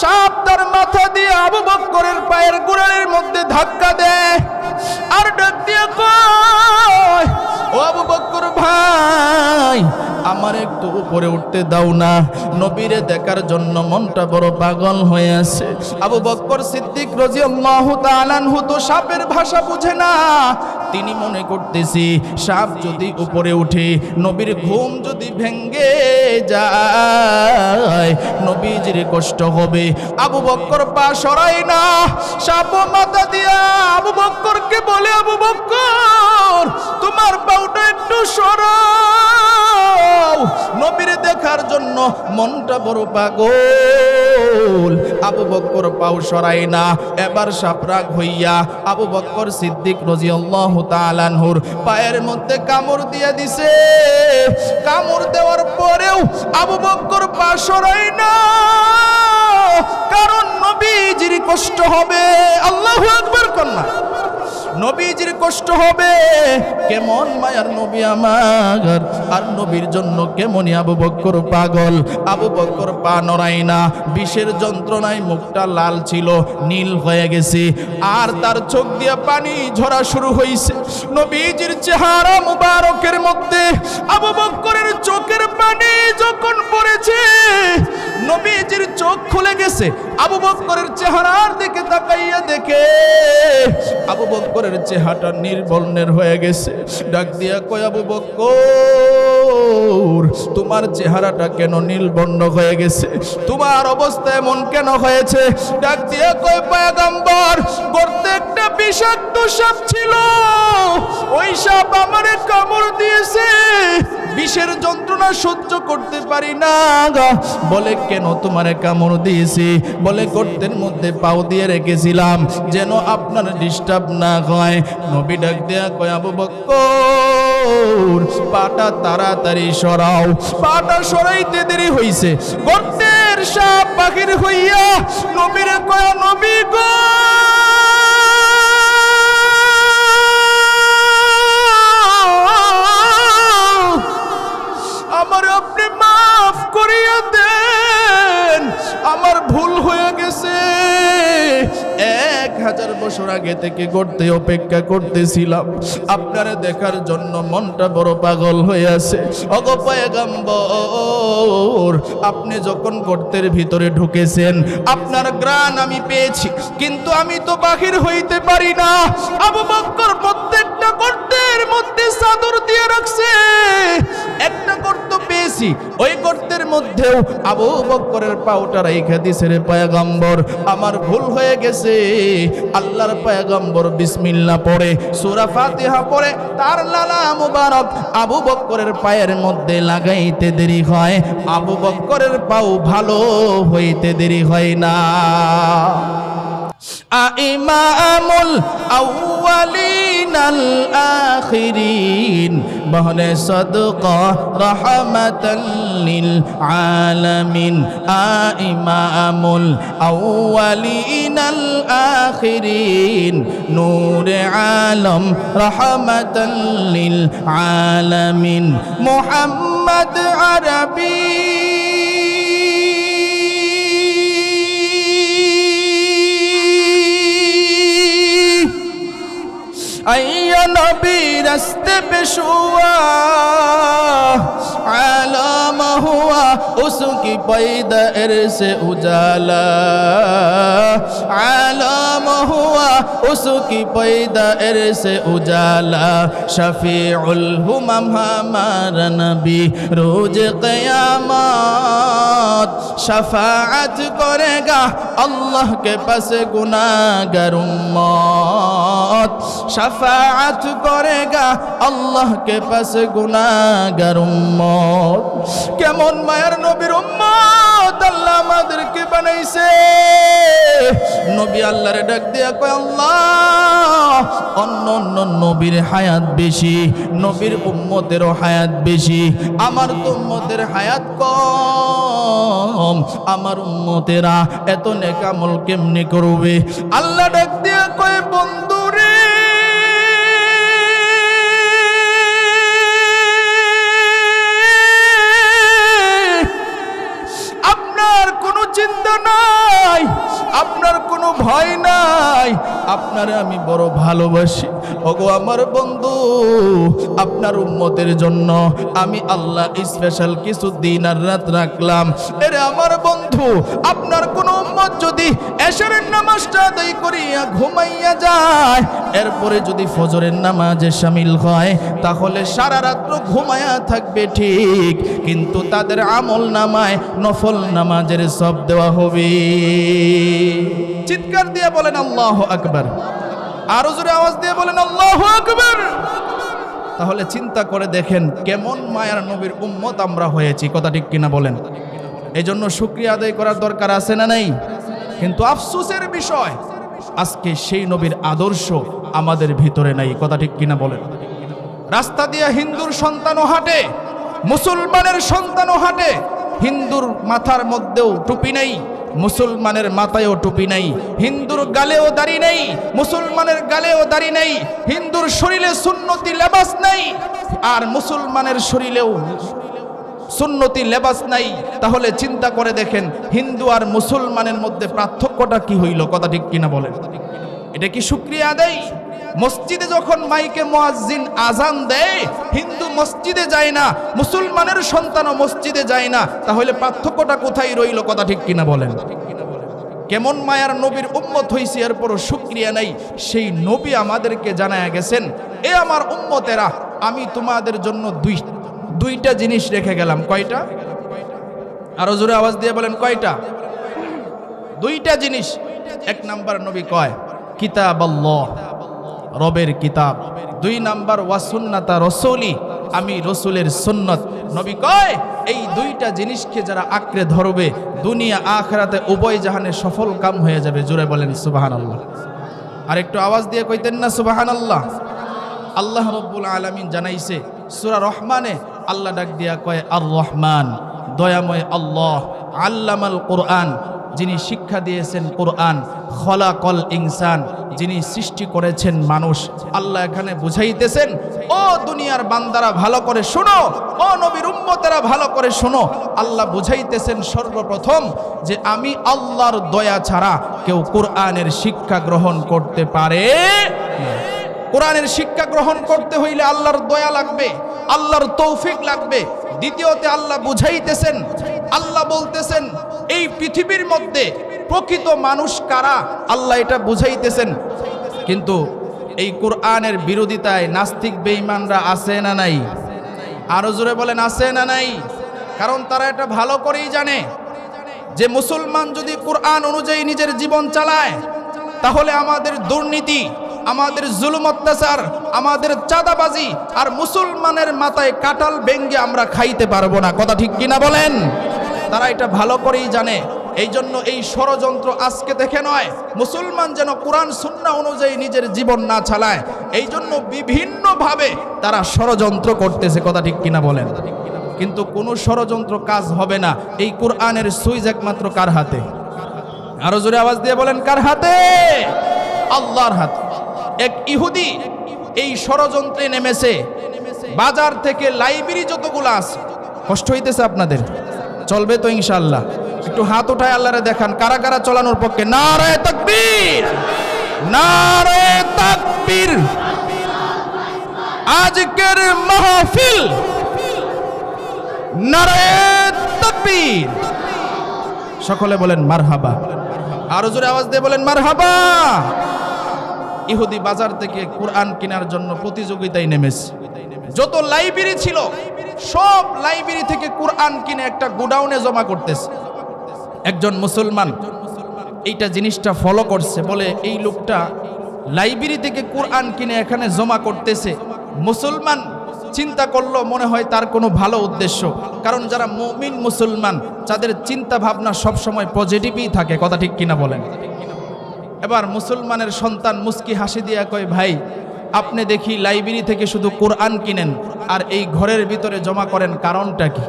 সাপ তার মাথা দিয়ে আবু বকরের পায়ের গোড়ালির মধ্যে ধাক্কা দেয় আর ডাক দিয়ে কয়, ও আবু বকর ভাই আমার একটু উপরে উঠতে দাও না। নবীরে দেখার জন্য মনটা বড় পাগল হয়ে আছে। আবু বকর সিদ্দিক রাদিয়াল্লাহু তাআলা আনহু তো সাপের ভাষা বুঝে না। তিনি মনে করতেছি সাপ যদি উপরে উঠে, নবীর ঘুম যদি ভেঙ্গে যায়, নবীজির কষ্ট হবে। আবু বকর পা সরাই না। সাপ মাথা দিয়া আবু বকরকে বলে, আবু বকর তোমার পাউটা একটু সরাও। নবীর দেখার জন্য মনটা বড় পাগল। আবু বকর পাও সরাই না, এবার সাপরাগ হইয়া আবু বকর সিদ্দিক রাদিয়াল্লাহু তাআলা আনহুর পায়ের মধ্যে কামড় দিয়ে দিছে। কামড় দেওয়ার পরেও আবু বকর পা সরাই না, কারণ নবীজির কষ্ট হবে। আল্লাহু আকবার কন্যা, নবীজির কষ্ট হবে। কেমন মায়ার নবী আমার, আর নবীর জন্য কেমনই আবু বকর পাগল। আবু বকর পা নড়াই না, বিষের যন্ত্রণায় মুখটা লাল ছিল, নীল হয়ে গেছে, আর তার চোখ দিয়ে পানি ঝরা শুরু হয়েছে। নবীজির চেহারা মুবারকের মধ্যে আবু বকরের চোখের পানি যখন পড়েছে, নবীজির চোখ খুলে গেছে। আবু বকরের চেহারার দিকে তাকাইয়া দেখে আবু বকরের চেহারাটা নির্বর্ণের হয়ে গেছে। ডাক দিয়া কয়, আবু বকর, তোমার চেহারাটা কেন নীলবর্ণ হয়ে গেছে? তোমার অবস্থা এমন কেন হয়েছে? ডাক দিয়া কয়, পয়গম্বর, গর্তে একটা বিষাক্ত সাপ ছিল, ওই সাপ আমারে কামড় দিয়েছে, বিষের যন্ত্রণা সহ্য করতে পারি না। বলে, কেন তোমারে কামড় দিয়েছি? বলে, গর্তের মধ্যে পাও দিয়ে রেখেছিলাম যেন আপনার ডিস্টার্ব না হয়। নবী ডাক দেয়া কয়, আবু বকর, পাটা তাড়াতাড়ি সরাও। পাটা সরাইতে দেরি হইছে, গর্তের সাপ বাহির হইয়া নবীরে কয়, নবী গো, আমার আপনি মাফ করিয়া দেন, আমার ভুল হয়ে গেছে। 1000 বছর আগে থেকে গড়তে অপেক্ষা করতেছিলাম, আপনারে দেখার জন্য মনটা বড় পাগল হয়ে আছে। ওগো পয়গম্বর, আপনি যখন গর্তের ভিতরে ঢুকেছেন, আপনার ঘ্রাণ আমি পেয়েছি, কিন্তু আমি তো বাহির হইতে পারি না। আবু বকর প্রত্যেকটা গর্তের মধ্যে চাদর দিয়ে রাখছে, একটা গর্ত পেয়েছি, ওই গর্তের মধ্যেও আবু বকরের পাউটা রাইখা দিছে। রে পয়গম্বর, আমার ভুল হয়ে গেছে। আল্লাহর পয়গম্বর বিসমিল্লাহ পড়ে, সূরা ফাতিহা পড়ে তার লালা মুবারক আবু বকরের পায়ের মধ্যে লাগাইতে দেরি হয়, আবু বকরের পাও ভালো হইতে দেরি হয় না। ইমামুল আউয়ালিন আল আখিরিন, বহনে সদকা রাহমাতাল লিল আলামিন। ইমামুল আউয়ালিন আল আখিরিন, নূরে আলম রাহমাতাল লিল আলামিন। মুহাম্মদ আরবি आया नबी रस्ते पे शुआ, आलम हुआ उसकी पैदाइश से उजाला, आलम हुआ उसकी पैदाइश से उजाला। शफीउल हुमम हमारा नबी रोज क़यामत, शफाअत करेगा अल्लाह के पास गुनाहगार उम्मत, शफाअत करेगा अल्लाह के पास गुनाहगार उम्मत। কেমন মায়ার নবীর উম্মত আল্লাহ আমাদেরকে বানাইছে। নবী আল্লাহরে ডাক দিয়া কয়, আল্লাহ, অন্য অন্য নবীর হায়াত বেশি, নবীর উম্মতেরও হায়াত বেশি, আমার তো উম্মতের হায়াত কম, আমার উম্মতেরা এত নেক আমল কেমনে করবে? আল্লাহ ডাক দিয়া কয়, বন্ধুরে, আপনার কোনো চিন্তা নাই, আপনার কোনো ভয় নাই, আপনারে আমি বড় ভালোবাসি। ওগো আমার বন্ধু, আপনার উম্মতের জন্য আমি আল্লাহ স্পেশাল কিছু দিন আর রাত রাখলাম। এরে আমার বন্ধু, আপনার কোন উম্মত যদি এশারের নামাজটা আদায় করিয়া ঘুমাইয়া যায়, এরপরে যদি ফজরের নামাজে শামিল হয়, তাহলে সারা রাত্র ঘুমায়া থাকবে ঠিক, কিন্তু তাদের আমল নামায় নফল নামাজের সব দেওয়া হবে। চিৎকার দিয়ে বলেন আল্লাহু আকবার, আরো জোরে আওয়াজ দিয়ে বলেন আল্লাহু আকবার। তাহলে চিন্তা করে দেখেন কেমন মায়ার নবীর উম্মত আমরা হয়েছি, কথা ঠিক কিনা বলেন? এই জন্য শুকরিয়া আদায় করার দরকার আছে না নাই? কিন্তু আফসোসের বিষয় আজকে সেই নবীর আদর্শ আমাদের ভিতরে নাই, কথা ঠিক কিনা বলেন? রাস্তা দিয়ে হিন্দুর সন্তানও হাঁটে, মুসলমানের সন্তানও হাঁটে, হিন্দুর মাথার মধ্যেও টুপি নেই, মুসলমানের মাথায়ও টুপি নেই, হিন্দুর গালেও দাড়ি নেই, মুসলমানের গালেও দাড়ি নেই, হিন্দুর শরীরে সুন্নতি লেবাস নেই আর মুসলমানের শরীরেও সুন্নতি লেবাস নাই। তাহলে চিন্তা করে দেখেন হিন্দু আর মুসলমানের মধ্যে পার্থক্যটা কি হইল, কথা ঠিক কিনা বলেন? এটা কি শুকরিয়া আদায়? মসজিদে যখন মাইকে মুয়াজ্জিন আজান দেয়, হিন্দু মসজিদে যায় না, মুসলমানের সন্তানও মসজিদে যায় না, তাহলে পার্থক্যটা কোথায় রইল, কথা ঠিক কিনা বলেন? কেমন মায়ার নবীর উম্মত হইছে, এরপরও শুকরিয়া নাই। সেই নবী আমাদেরকে জানায়া গেছেন, এ আমার উম্মতেরা, আমি তোমাদের জন্য দুইটা জিনিস রেখে গেলাম। কয়টা? আরো জোরে আওয়াজ দিয়ে বলেন, কয়টা? দুইটা জিনিস। এক নাম্বার নবী কয় কিতাব আল্লাহ, রবের কিতাব। দুই নাম্বার ওয়াসুন্নাতা রসুলি, আমি রসুলের সুন্নত। নবী কয় এই দুইটা জিনিসকে যারা আঁকড়ে ধরবে দুনিয়া আখিরাতে উভয় জাহানে সফল কাম হয়ে যাবে। জোরে বলেন সুবহানাল্লাহ। আর একটু আওয়াজ দিয়ে কইতেন না সুবহানাল্লাহ? আল্লাহ রাব্বুল আলামিন জানাইছে সূরা রহমানে, আল্লাহ ডাক দিয়া কয় আর রহমান, দয়াময় আল্লাহ, আল্লামাল কোরআন, যিনি শিক্ষা দিয়েছেন কোরআন, খলাকল ইনসান, যিনি সৃষ্টি করেছেন মানুষ। আল্লাহ এখানে বুঝাইতেছেন, ও দুনিয়ার বান্দারা ভালো করে শোনো, ও নবীর উম্মতেরা ভালো করে শোনো। আল্লাহ বুঝাইতেছেন সর্বপ্রথম যে আমি আল্লাহর দয়া ছাড়া কেউ কোরআনের শিক্ষা গ্রহণ করতে পারে না। কোরআনের শিক্ষা গ্রহণ করতে হইলে আল্লাহর দয়া লাগবে, আল্লাহর তৌফিক লাগবে। দ্বিতীয়তে আল্লাহ বুঝাইতেছেন, আল্লাহ বলতেছেন এই পৃথিবীর মধ্যে প্রকৃত মানুষ কারা, আল্লাহ এটা বুঝাইতেছেন। কিন্তু এই কোরআনের বিরোধিতায় নাস্তিক বেঈমানরা আছে না নাই? আরো জোরে বলেন, আছে না নাই? কারণ তারা এটা ভালো করেই জানে যে মুসলমান যদি কোরআন অনুযায়ী নিজের জীবন চালায়, তাহলে আমাদের দুর্নীতি, আমাদের জুলুম অত্যাচার, আমাদের চাঁদাবাজি আর মুসলমানের মাথায় কাঁঠাল ভেঙ্গে আমরা খাইতে পারবো না, কথা ঠিক কিনা বলেন? তারা এটা ভালো করেই জানে। এই জন্য এই ষড়যন্ত্র আজকে দেখে নয়, মুসলমান যেন কোরআন সুন্নাহ অনুযায়ী নিজের জীবন না চালায়, এই জন্য বিভিন্নভাবে তারা ষড়যন্ত্র করতেছে, কথা ঠিক কিনা বলেন? কিন্তু কোনো ষড়যন্ত্র কাজ হবে না। এই কোরআনের সুইচ একমাত্র কার হাতে? আরো জোরে আওয়াজ দিয়ে বলেন, কার হাতে? আল্লাহর হাতে। এক ইহুদি এই ষড়যন্ত্রে নেমেছে। বাজার থেকে লাইব্রেরি যতগুলো আছে, কষ্ট হইতেছে আপনাদের? চলবে তো ইনশাআল্লাহ? একটু হাত উঠায় আল্লাহরে দেখান কারা কারা চলানোর পক্ষে। নারে তাকবীর, নারে তাকবীর। আজকের মাহফিল নারে তাকবীর। সকলে বলেন মারহাবা। আরো জোরে আওয়াজ দিয়ে বলেন মারহাবা। ইহুদি বাজার থেকে কোরআন কেনার জন্য প্রতিযোগিতায় নেমেছে। যত লাইব্রেরি ছিল সব লাইব্রেরি থেকে কোরআন কিনে একটা গোডাউনে জমা করতেছে। একজন মুসলমান এইটা জিনিসটা ফলো করছে, বলে এই লোকটা লাইব্রেরি থেকে কোরআন কিনে এখানে জমা করতেছে। মুসলমান চিন্তা করলো মনে হয় তার কোনো ভালো উদ্দেশ্য, কারণ যারা মুমিন মুসলমান যাদের চিন্তা ভাবনা সবসময় পজিটিভই থাকে, কথা ঠিক কিনা বলেন? এবার মুসলমানের সন্তান মুস্কি হাসি দিয়া কয়, ভাই আপনি দেখি লাইব্রেরি থেকে শুধু কোরআন কিনেন আর এই ঘরের ভিতরে জমা করেন, কারণটা কি?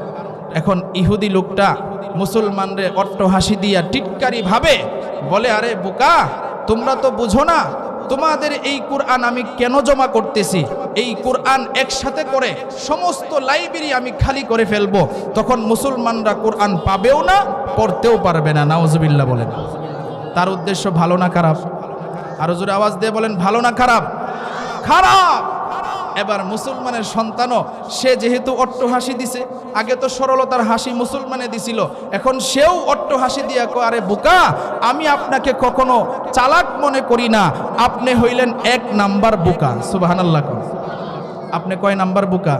এখন ইহুদি লোকটা মুসলমানরে অট্ট হাসি দিয়া টিটকারি ভাবে বলে, আরে বোকা, তোমরা তো বুঝো না তোমাদের এই কোরআন আমি কেন জমা করতেছি। এই কোরআন একসাথে করে সমস্ত লাইব্রেরি আমি খালি করে ফেলবো, তখন মুসলমানরা কোরআন পাবেও না, পড়তেও পারবে না। নাউজুবিল্লাহ বলেন। তার উদ্দেশ্য ভালো না খারাপ? আরো জোরে আওয়াজ দিয়ে বলেন, ভালো না খারাপ? খারাপ। এবার মুসলমানের সন্তানও সে যেহেতু অট্ট হাসি দিছে, আগে তো সরলতার হাসি মুসলমানে দিছিল, এখন সেও অট্ট হাসি দিয়া কয়, আরে বোকা, আমি আপনাকে কখনো চালাক মনে করি না, আপনি হইলেন এক নাম্বার বোকা। সুবহানাল্লাহ। আপনি কয় নাম্বার বোকা?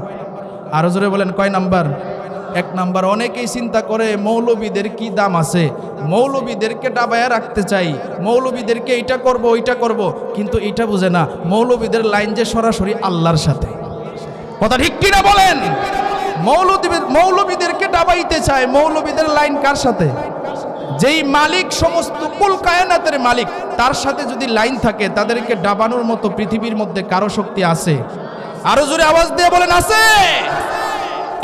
আরো জোরে বলেন, কয় নাম্বার? এক নাম্বার। অনেকেই চিন্তা করে মৌলবীদের কি দাম আছে, মৌলবীদেরকে ডাবায়া রাখতে চাই, মৌলবীদেরকে এইটা করব ওইটা করব, কিন্তু এটা বুঝে না মৌলবীদের লাইন যে সরাসরি আল্লাহর সাথে। কথা ঠিক কিনা বলেন? মৌলবীদেরকে ডাবাইতে চায়। মৌলবীদের লাইন কার সাথে? যেই মালিক সমস্ত কুল কায়নাতের মালিক, তার সাথে যদি লাইন থাকে, তাদেরকে ডাবানোর মতো পৃথিবীর মধ্যে কারো শক্তি আছে? আরো জোরে আওয়াজ দিয়ে বলেন আছে?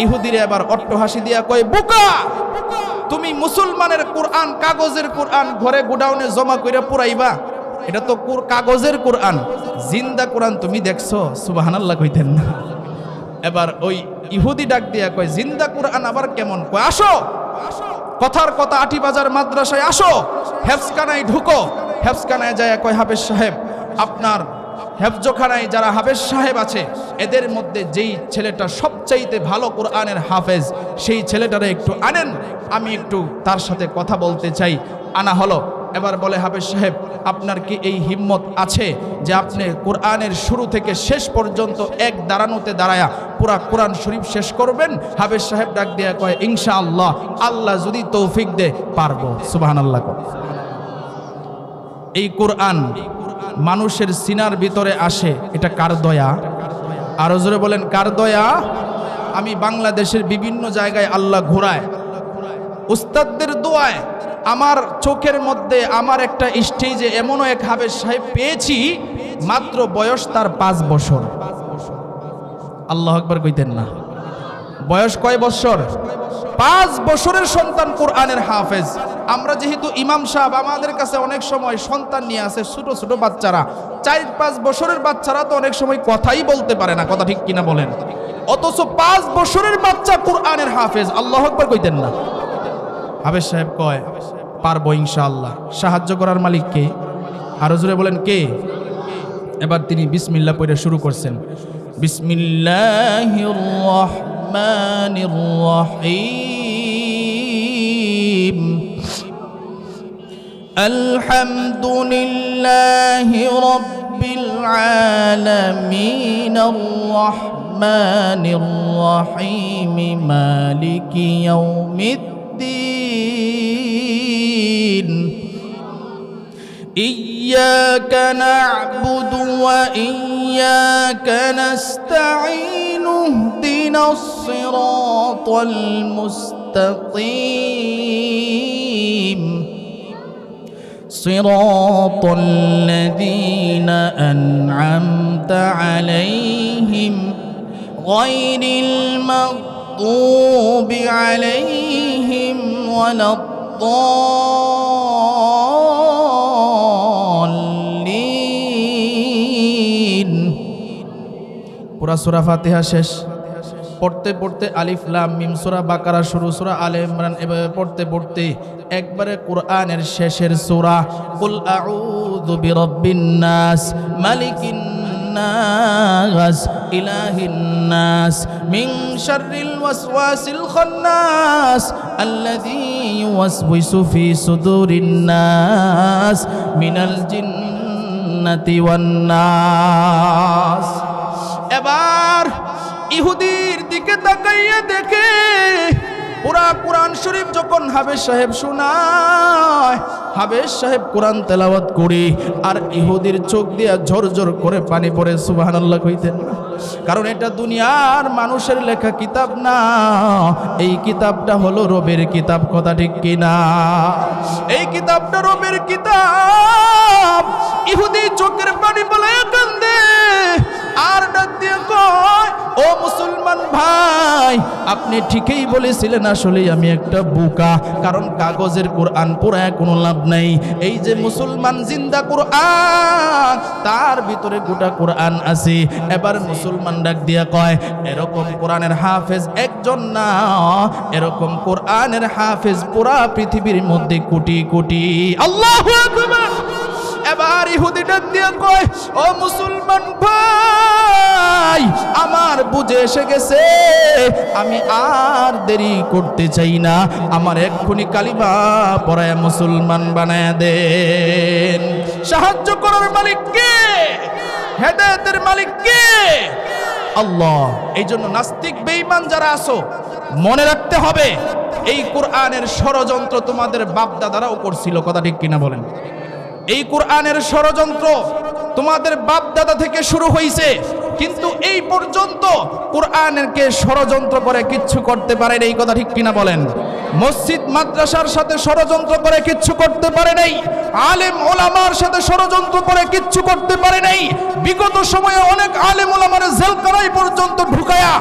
ইহুদিরা এবার অট্টহাসি দিয়া কয়, বোকা, তুমি মুসলমানের কোরআন, কাগজের কোরআন ঘরে গোডাউনে জমা কইরা পুরাইবা? এটা তো কাগজের কোরআন, জিন্দা কোরআন তুমি দেখছো? সুবহানাল্লাহ কইতেন না। এবার ওই ইহুদি ডাক দিয়া কয়, জিন্দা কোরআন আবার কেমন? কয়, আসো, কথার কথা আটিবাজার মাদ্রাসায় আসো, হেফজখানায় ঢুকো। হেফজখানায় যায় কয়, হাফেজ সাহেব, আপনার হেফজখানায় যারা হাফেজ সাহেব আছে, এদের মধ্যে যেই ছেলেটা সবচাইতে ভালো কোরআনের হাফেজ, সেই ছেলেটারে একটু আনেন, আমি একটু তার সাথে কথা বলতে চাই। আনা হলো। এবার বলে, হাফেজ সাহেব, আপনার কি এই হিম্মত আছে যে আপনি কোরআনের শুরু থেকে শেষ পর্যন্ত এক দাঁড়ানোতে দাঁড়ায়া পুরা কোরআন শরীফ শেষ করবেন? হাফেজ সাহেব ডাক দিয়া কয়, ইনশাআল্লাহ, আল্লাহ যদি তৌফিক দে পারবো। সুবহানাল্লাহ। এই কোরআন মানুষের সিনার ভিতরে আসে, এটা কার দয়া? আরো জোরে বলেন, কার দয়া? আমি বাংলাদেশের বিভিন্ন জায়গায় আল্লাহ ঘোরায়, উস্তাদদের দোয়ায় আমার চোখের মধ্যে আমার একটা স্টেজে এমনও এক হাফেজ সাহেব পেয়েছি, মাত্র বয়স তার 5 বছর। আল্লাহু আকবার কইতেন না? বয়স কয় বছর? 5 বছরের সন্তান কোরআনের হাফেজ। আমরা যেহেতু ইমাম সাহেব, আমাদের কাছে অনেক সময় সন্তান নিয়ে আসে ছোট ছোট বাচ্চারা, 4-5 বছরের বাচ্চারা তো অনেক সময় কথাই বলতে পারে না। কথা ঠিক কিনা বলেন? অথচ 5 বছরের বাচ্চা কোরআনের হাফেজ। আল্লাহু আকবার কইতেন না? হাফেজ সাহেব কয়, পারবো ইনশাআল্লাহ। সাহায্য করার মালিক কে? আরো জোরে বলেন, কে? এবার তিনি বিসমিল্লাহ পড়ে শুরু করছেন, বিসমিল্লাহির রহমানির রহিম, আলহামদুলিল্লাহি রাব্বিল আলামিনির রহমানির রহিম, মালিকি ইয়াউমিদ্দিন, إياك نعبد وإياك نستعين، اهدنا الصراط المستقيم، صراط الذين أنعمت عليهم غير المغضوب عليهم ولا الضالين। পুরা সূরা ফাতিহা শেষ। পড়তে পড়তে আলিফ লাম মিম, সূরা বাকারা শুরু, সূরা আলে ইমরান, এভাবে পড়তে পড়তে একবারে কোরআনের শেষের সূরা কুল আউযু বিরাব্বিন নাস, মালিকিন নাস, ইলাহিন নাস, মিন শাররিল ওয়াসওয়াসিল খান্নাস, আল্লাযী ইউওয়াসওয়িসু ফি সুদুরিন নাস, মিনাল জিন্নাতি ওয়ান নাস। এবার ইহুদির দিকে তাকাইয়া দেখে পুরা কোরআন শরীফ যখন হাফেজ সাহেব শোনায়, হাফেজ সাহেব কোরআন তেলাওয়াত করে, আর ইহুদির চোখ দিয়া ঝরঝর করে পানি পড়ে। সুবহানাল্লাহ কইতেন না? কারণ এটা দুনিয়ার মানুষের লেখা কিতাব না, এই কিতাবটা হলো রবের কিতাব। কথা ঠিক কিনা? এই কিতাবটা রবের কিতাব। ইহুদি চোখের পানি বলে কান্দে, আর ডাক দিয়ে কয়, ও মুসলমান ভাই, আপনি ঠিকই বলেছিলেন, আসলেই আমি একটা বোকা। কারণ কাগজের কোরআন পড়ায় কোনো লাভ নাই। এই যে মুসলমান জিন্দা কোরআন, তার ভিতরে গোটা কোরআন আছে। এবার মুসলমান ডাক দিয়া কয়, এরকম কোরআনের হাফেজ একজন না, এরকম কোরআনের হাফেজ পুরা পৃথিবীর মধ্যে কোটি কোটি। আল্লাহু আকবার। এবার ইহুদি ডাক দিয়া কয়, ও মুসলমান ভাই, আমার বুঝে এসে গেছে, আমি আর দেরি করতে চাই না, আমার এক্ষুনি কালিমা পড়ায় মুসলমান বানায় দেন। সাহায্য করার মালিক কে? হেদায়েতের মালিক কে? আল্লাহ। এই জন্য নাস্তিক বেঈমান যারা আছো, মনে রাখতে হবে, এই কোরআনের ষড়যন্ত্র তোমাদের বাপ দাদারাও করছিল। কথা ঠিক কিনা বলেন? এই কোরআনের ষড়যন্ত্র তোমাদের বাপ দাদা থেকে শুরু হয়েছে। কিন্তু এই পর্যন্ত কোরআনকে ষড়যন্ত্র করে কিচ্ছু করতে পারে না। এই কথা ঠিক কিনা বলেন? মসজিদ মাদ্রাসার সাথে ষড়যন্ত্র করে কিচ্ছু করতে পারে নাই, আলেম ওলামার সাথে ষড়যন্ত্র করে কিচ্ছু করতে পারে নাই। বিগত সময়ে অনেক আলেম ওলামার জেলখানায় পর্যন্ত ঢুকায়া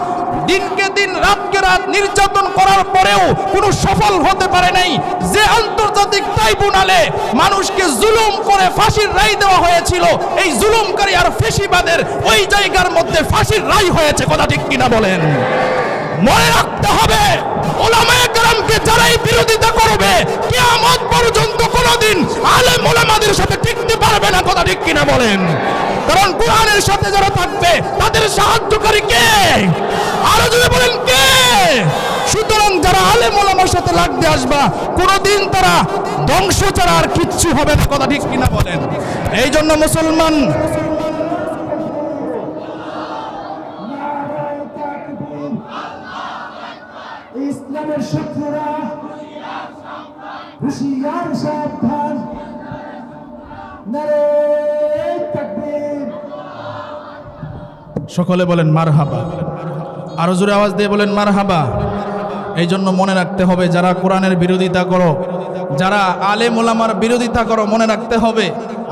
দিনকে দিন রাতকে রাত নির্যাতন করার পরেও কোনো সফল হতে পারে নাই। যে আন্তর্জাতিক ট্রাইব্যুনালে মানুষকে জুলুম করে ফাঁসির রায় দেওয়া হয়েছিল, এই জুলুমকারী আর ফেসিবাদের ওই জায়গার মধ্যে ফাঁসির রায় হয়েছে। কথা ঠিক কিনা বলেন? মনে রাখতে হবে, ওলামায়ে কেরামকে যারাই বিরোধিতা করবে কিয়ামত পর্যন্ত কোনোদিন আলেম ওলামাদের সাথে টিকতে পারবে না। কথা ঠিক কিনা বলেন? কারণ কোরআনের সাথে যারা থাকবে তাদের সাহায্যকারী কে? আরো যদি বলেন কে? সুতরাং যারা আলেম ওলামার সাথে লাগতে আসবা কোনোদিন তারা ধ্বংস ছাড়া আর কিচ্ছু হবে না। কথা ঠিক কিনা বলেন? এই জন্য মুসলমান ইসলামের শত্রুরা হুঁশিয়ার সাবধান, নারে তাকবীর। সকলে বলেন মারহাবা। আরো জোরে আওয়াজ দিয়ে বলেন মারহাবা। এই জন্য মনে রাখতে হবে, যারা কোরআনের বিরোধিতা করো, যারা আলেম ওলামার বিরোধিতা করো, মনে রাখতে হবে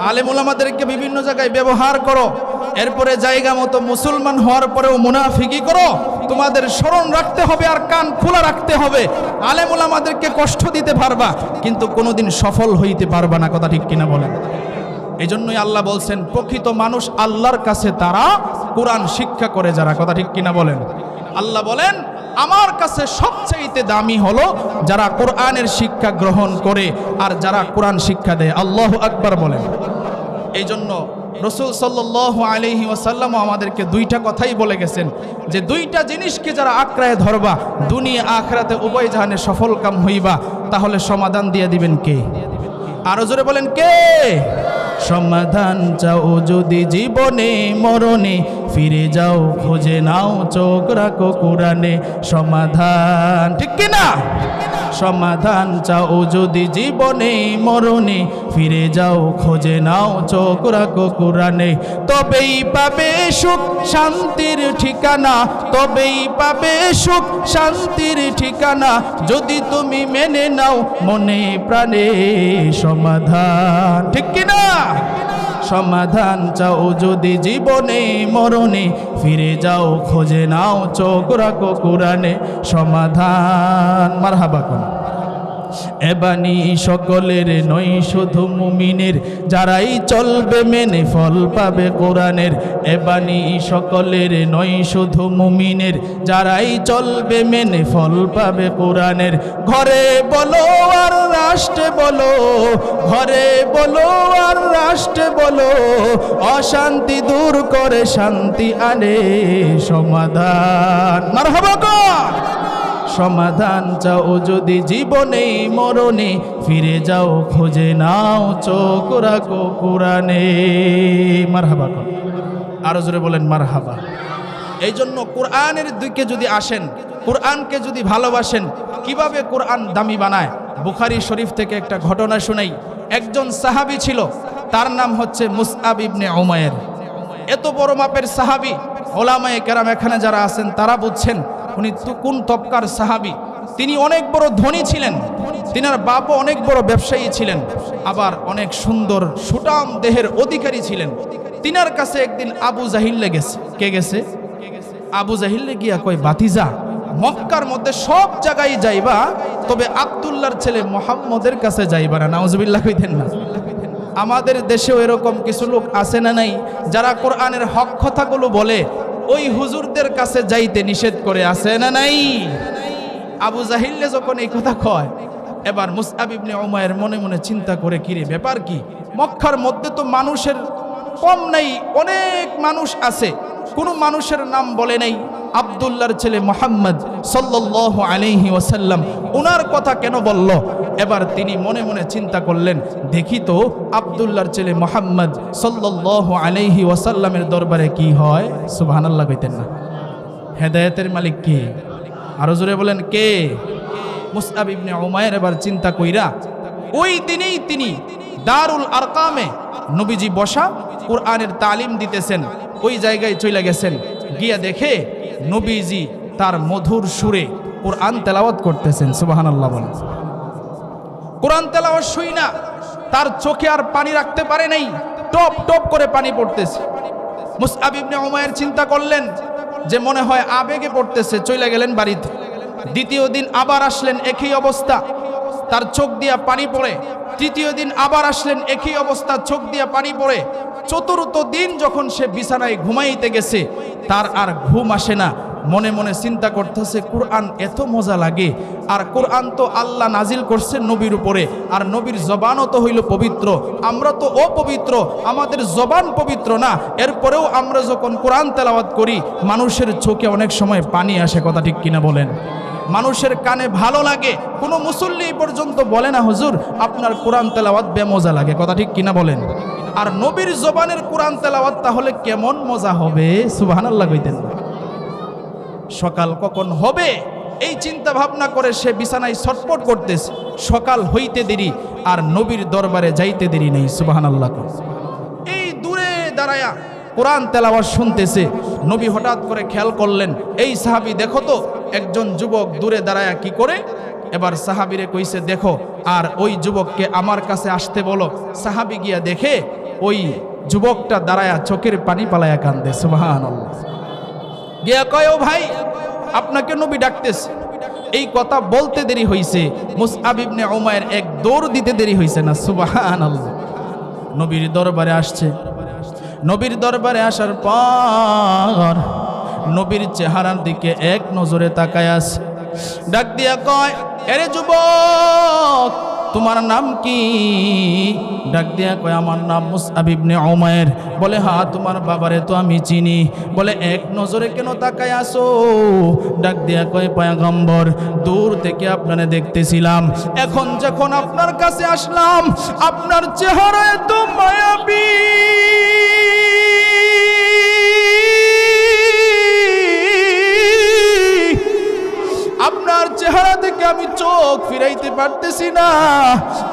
আলেম ওলামাদেরকে বিভিন্ন জায়গায় ব্যবহার করো, এরপরে জায়গা মতো মুসলমান হওয়ার পরেও মুনাফিকি করো। তোমাদের স্মরণ রাখতে হবে আর কান খোলা রাখতে হবে। আলেম ওলামাদেরকে কষ্ট দিতে পারবা কিন্তু কোনোদিন সফল হইতে পারবা না। কথা ঠিক কিনা বলেন? এই জন্যই আল্লাহ বলছেন প্রকৃত মানুষ আল্লাহর কাছে তারা কোরআন শিক্ষা করে যারা। কথা ঠিক কিনা বলেন? আল্লাহ বলেন আমার কাছে সবচেয়ে দামি হলো যারা কোরআনের শিক্ষা গ্রহণ করে আর যারা কোরআন শিক্ষা দেয়। আল্লাহু আকবার বলেন। এই জন্য রাসূল সাল্লাল্লাহু আলাইহি ওয়াসাল্লাম আমাদেরকে দুইটা কথাই বলে গেছেন যে দুইটা জিনিসকে যারা আঁকড়ায় ধরবা দুনিয়া আখিরাতে উভয় জাহানে সফল কাম হইবা। তাহলে সমাধান দিয়ে দিবেন কে? আরো জোরে বলেন কে? সমাধান চাও যদি জীবনে মরণে, ফিরে যাও খুঁজে নাও চোখ রাখো কোরআনে। সমাধান ঠিক কিনা? সমাধান চাও যদি জীবনে মরণে, ফিরে যাও খোঁজে নাও চোখ রাখো কোরআনে। তবেই পাবে সুখ শান্তির ঠিকানা, তবেই পাবে সুখ শান্তির ঠিকানা, যদি তুমি মেনে নাও মনে প্রাণে সমাধান। ঠিক কিনা? সমাধান চাও যদি জীবনে মরণে, ফিরে যাও খোঁজে নাও চোখ রাখো কোরআনে। সমাধান মারহাবা কোন এবানি সকলের নয় শুধু মুমিনের, যারাই চলবে মেনে ফল পাবে কোরআনের। এবানি সকলের নয় শুধু মুমিনের, যারাই চলবে মেনে ফল পাবে কোরআনের। ঘরে বলো আর রাষ্ট্রে বলো, ঘরে বলো আর রাষ্ট্রে বলো, অশান্তি দূর করে শান্তি আনে সমাধান। মারহাবা কোন সমাধান চাও যদি জীবনে মরণে, ফিরে যাও খুঁজে নাও চোখ রাখো কোরআনে। মারহাবা কোন আরো জোরে বলেন মারহাবা। এই জন্য কোরআনের দিকে যদি আসেন, কোরআনকে যদি ভালোবাসেন, কিভাবে কোরআন দামি বানায় বুখারী শরীফ থেকে একটা ঘটনা শুনাই। একজন সাহাবী ছিল, তার নাম হচ্ছে মুসআব ইবনে উমাইর। এত বড় মাপের সাহাবী, ওলামায়ে কেরাম এখানে যারা আছেন তারা বুঝছেন উনি কোন তবকার সাহাবী। তিনি অনেক বড় ধনী ছিলেন, তিনার বাপও অনেক বড় ব্যবসায়ী ছিলেন, আবার অনেক সুন্দর সুঠাম দেহের অধিকারী ছিলেন। তিনার কাছে একদিন আবু জাহিল গেছে। কে গেছে? আবু জাহিল গিয়া কয়, বাতিজা মক্কার মধ্যে সব জায়গায় যাইবা, তবে আব্দুল্লাহর ছেলে মুহাম্মদের কাছে যাইবা না। নাউজুবিল্লাহ কইতেন না? আমাদের দেশেও এরকম কিছু লোক আছে না নাই, যারা কোরআনের হক কথাগুলো বলে ওই হুজুরদের কাছে যাইতে নিষেধ করে, আছে না নাই? আবু জাহিল যখন এই কথা কয়, এবার মুসআব ইবনে উমাইর মনে মনে চিন্তা করে, কিরে ব্যাপার কি? মক্কার মধ্যে তো মানুষের কম নাই, অনেক মানুষ আছে, কোনো মানুষের নাম বলে নাই। আব্দুল্লাহর ছেলে মুহাম্মদ সাল্লাল্লাহু আলাইহি ওয়াসাল্লাম ওনার কথা কেন বলল? এবার তিনি মনে মনে চিন্তা করলেন, দেখি তো আব্দুল্লাহর ছেলে মুহাম্মদ সাল্লাল্লাহু আলাইহি ওয়াসাল্লামের দরবারে কি হয়। সুবহানাল্লাহ কইতেন না? হেদায়েতের মালিক কে? আরো জোরে বলেন কে? মুসআব ইবনে উমাইর এবার চিন্তা কইরা ওই দিনেই তিনি দারুল আরকামে নবীজি বসা কোরআনের তালিম দিতেছেন। ওই জায়গায় চলে গেছেন, গিয়া দেখে নবীজি তার মধুর সুরে কোরআন তেলাওয়াত করতেছেন। সুবহানাল্লাহ বলেন। কোরআন তেলাওয়াত শুই না তার চোখে আর পানি রাখতে পারে নাই, টপ টপ করে পানি পড়তেছে। মুসআব ইবনে উমাইর চিন্তা করলেন যে মনে হয় আবেগে পড়তেছে, চলে গেলেন বাড়িতে। দ্বিতীয় দিন আবার আসলেন, একই অবস্থা, তার চোখ দিয়া পানি পড়ে। তৃতীয় দিন আবার আসলেন, একই অবস্থা, চোখ দিয়া পানি পড়ে। চতুর্থ দিন যখন সে বিছানায় ঘুমাইতে গেছে, তার আর ঘুম আসে না। মনে মনে চিন্তা করতেছে, কোরআন এত মজা লাগে, আর কোরআন তো আল্লাহ নাজিল করছে নবীর উপরে, আর নবীর জবানও তো হইল পবিত্র, আমরা তো অপবিত্র, আমাদের জবান পবিত্র না। এরপরেও আমরা যখন কোরআন তেলাওয়াত করি, মানুষের চোখে অনেক সময় পানি আসে, কথা ঠিক কিনা বলেন? মানুষের কানে ভালো লাগে। কোনো মুসল্লি পর্যন্ত বলে না, হুজুর আপনার কোরআন তেলাওয়াত বেমজা লাগে, কথা ঠিক কিনা বলেন? আর নবীর জবানের কোরআন তেলাওয়াত তাহলে কেমন মজা হবে, সুবহানাল্লাহ কইতেন না? সকাল কখন হবে এই চিন্তা ভাবনা করে সে বিছানায় ছটফট করতেছে। সকাল হইতে দেরি আর নবীর দরবারে যাইতে দেরি নেই, সুবহানাল্লাহ। এই দূরে দাঁড়ায়া কোরআন তেলাওয়াত শুনতেছে। নবী হঠাৎ করে খেয়াল করলেন, এই সাহাবী দেখো তো একজন যুবক দূরে দাঁড়ায়া কি করে। এবার সাহাবীরে কইছে, দেখো আর ওই যুবককে আমার কাছে আসতে বলো। সাহাবী গিয়া দেখে ওই যুবকটা দাঁড়ায়া চোখের পানি পালায়া কান্দে, সুবহানাল্লাহ। গিয়া কয়, ও ভাই আপনাকে নবী ডাকতেছে। এই কথা বলতে দেরি হইছে, মুসআব ইবনে উমাইর এক দৌড় দিতে দেরি হইছে না, সুবহানাল্লাহ। নবীর দরবারে আসছে। নবীর দরবারে আসার পর নবীর চেহারার দিকে এক নজরে তাকায় আছে। ডাক দিয়া কয়, এরে যুবক তোমার নাম কি? ডাক দিয়া কয়, আমার নাম মুসআব ইবনে উমাইর। বলে, হ্যাঁ তোমার বাবারে তো আমি চিনি। বলে, এক নজরে কেন তাকায় আসো? ডাক দিয়া কয়, পয়গম্বর দূর থেকে আপনারে দেখতেছিলাম, এখন যখন আপনার কাছে আসলাম আপনার চেহারা এত মায়াবী, আপনার চেহারা থেকে আমি চোখ ফিরাইতে পারতেছি না।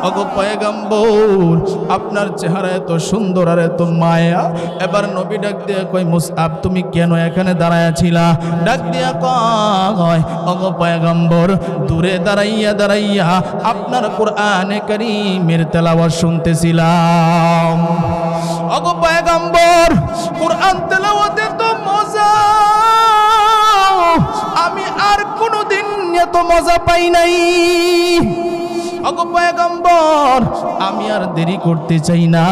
ওগো পয়গম্বর আপনার চেহারা এত সুন্দর আর এত মায়া। এবার নবী ডাক দিয়া কয়, মুসআব তুমি কেন এখানে দাঁড়ায়া ছিলা? ডাক দিয়া কয়, ওগো পয়গম্বর দূরে দাঁড়াইয়া দাঁড়াইয়া আপনার কোরআনে কারীমের তেলাওয়াত শুনতেছিলাম। ওগো পয়গম্বর কোরআন তেলাওয়াতে তো মজা, আমি আর কোনোদিন এত মজা পাই নাই। ওগো পয়গম্বর আমি আর দেরি করতে চাই না,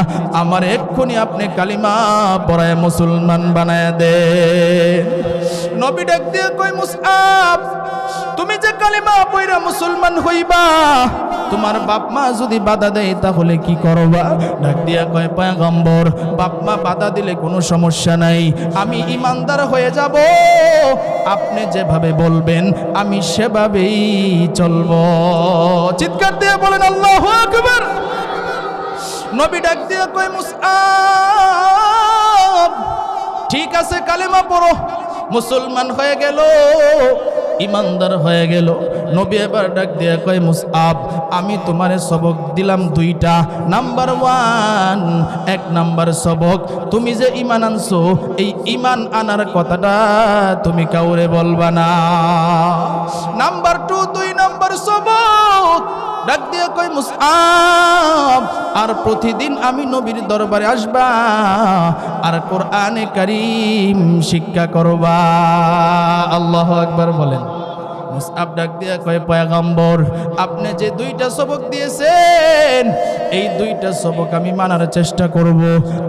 আমার এক্ষুনি আপনি কালিমা পড়ায় মুসলমান বানায় দেন। নবী ডাক দিয়ে কই, মুসআব তুমি যে কালিমা পড়া মুসলমান হইবা, তোমার বাপ মা যদি বাধা দেয় তাহলে কি করবা? ডাক দিয়া কয়, পয়গম্বর বাপ মা বাধা দিলে কোনো সমস্যা নাই, আমি ইমানদার হয়ে যাব, আপনি যেভাবে বলবেন আমি সেভাবেই চলবো। চিৎকার দিয়ে বলেন আল্লাহু আকবার। নবী ডাক দিয়া কয়, মুসআব ঠিক আছে কালেমা পড়ো। মুসলমান হয়ে গেল, ইমানদার হয়ে গেল। নবী এবার ডাক দিয়া কয়, মুসআব আমি তোমারে সবক দিলাম দুইটা। নাম্বার 1, এক নাম্বার সবক, তুমি যে ঈমান আনছো এই ঈমান আনার কথাটা তুমি কাউরে বলবা না। নাম্বার 2, 2 নাম্বার সবক ডাক দিয়া কয়, মুসআব আর প্রতিদিন আমি নবীর দরবারে আসবা আর কোরআনে কারীম শিক্ষা করবা। আল্লাহু আকবার বলেন। মুসআব ডাক দিয়া কয়, পয়গম্বর আপনি যে দুইটা সবক দিয়েছেন এই দুইটা সবক আমি মানার চেষ্টা করব,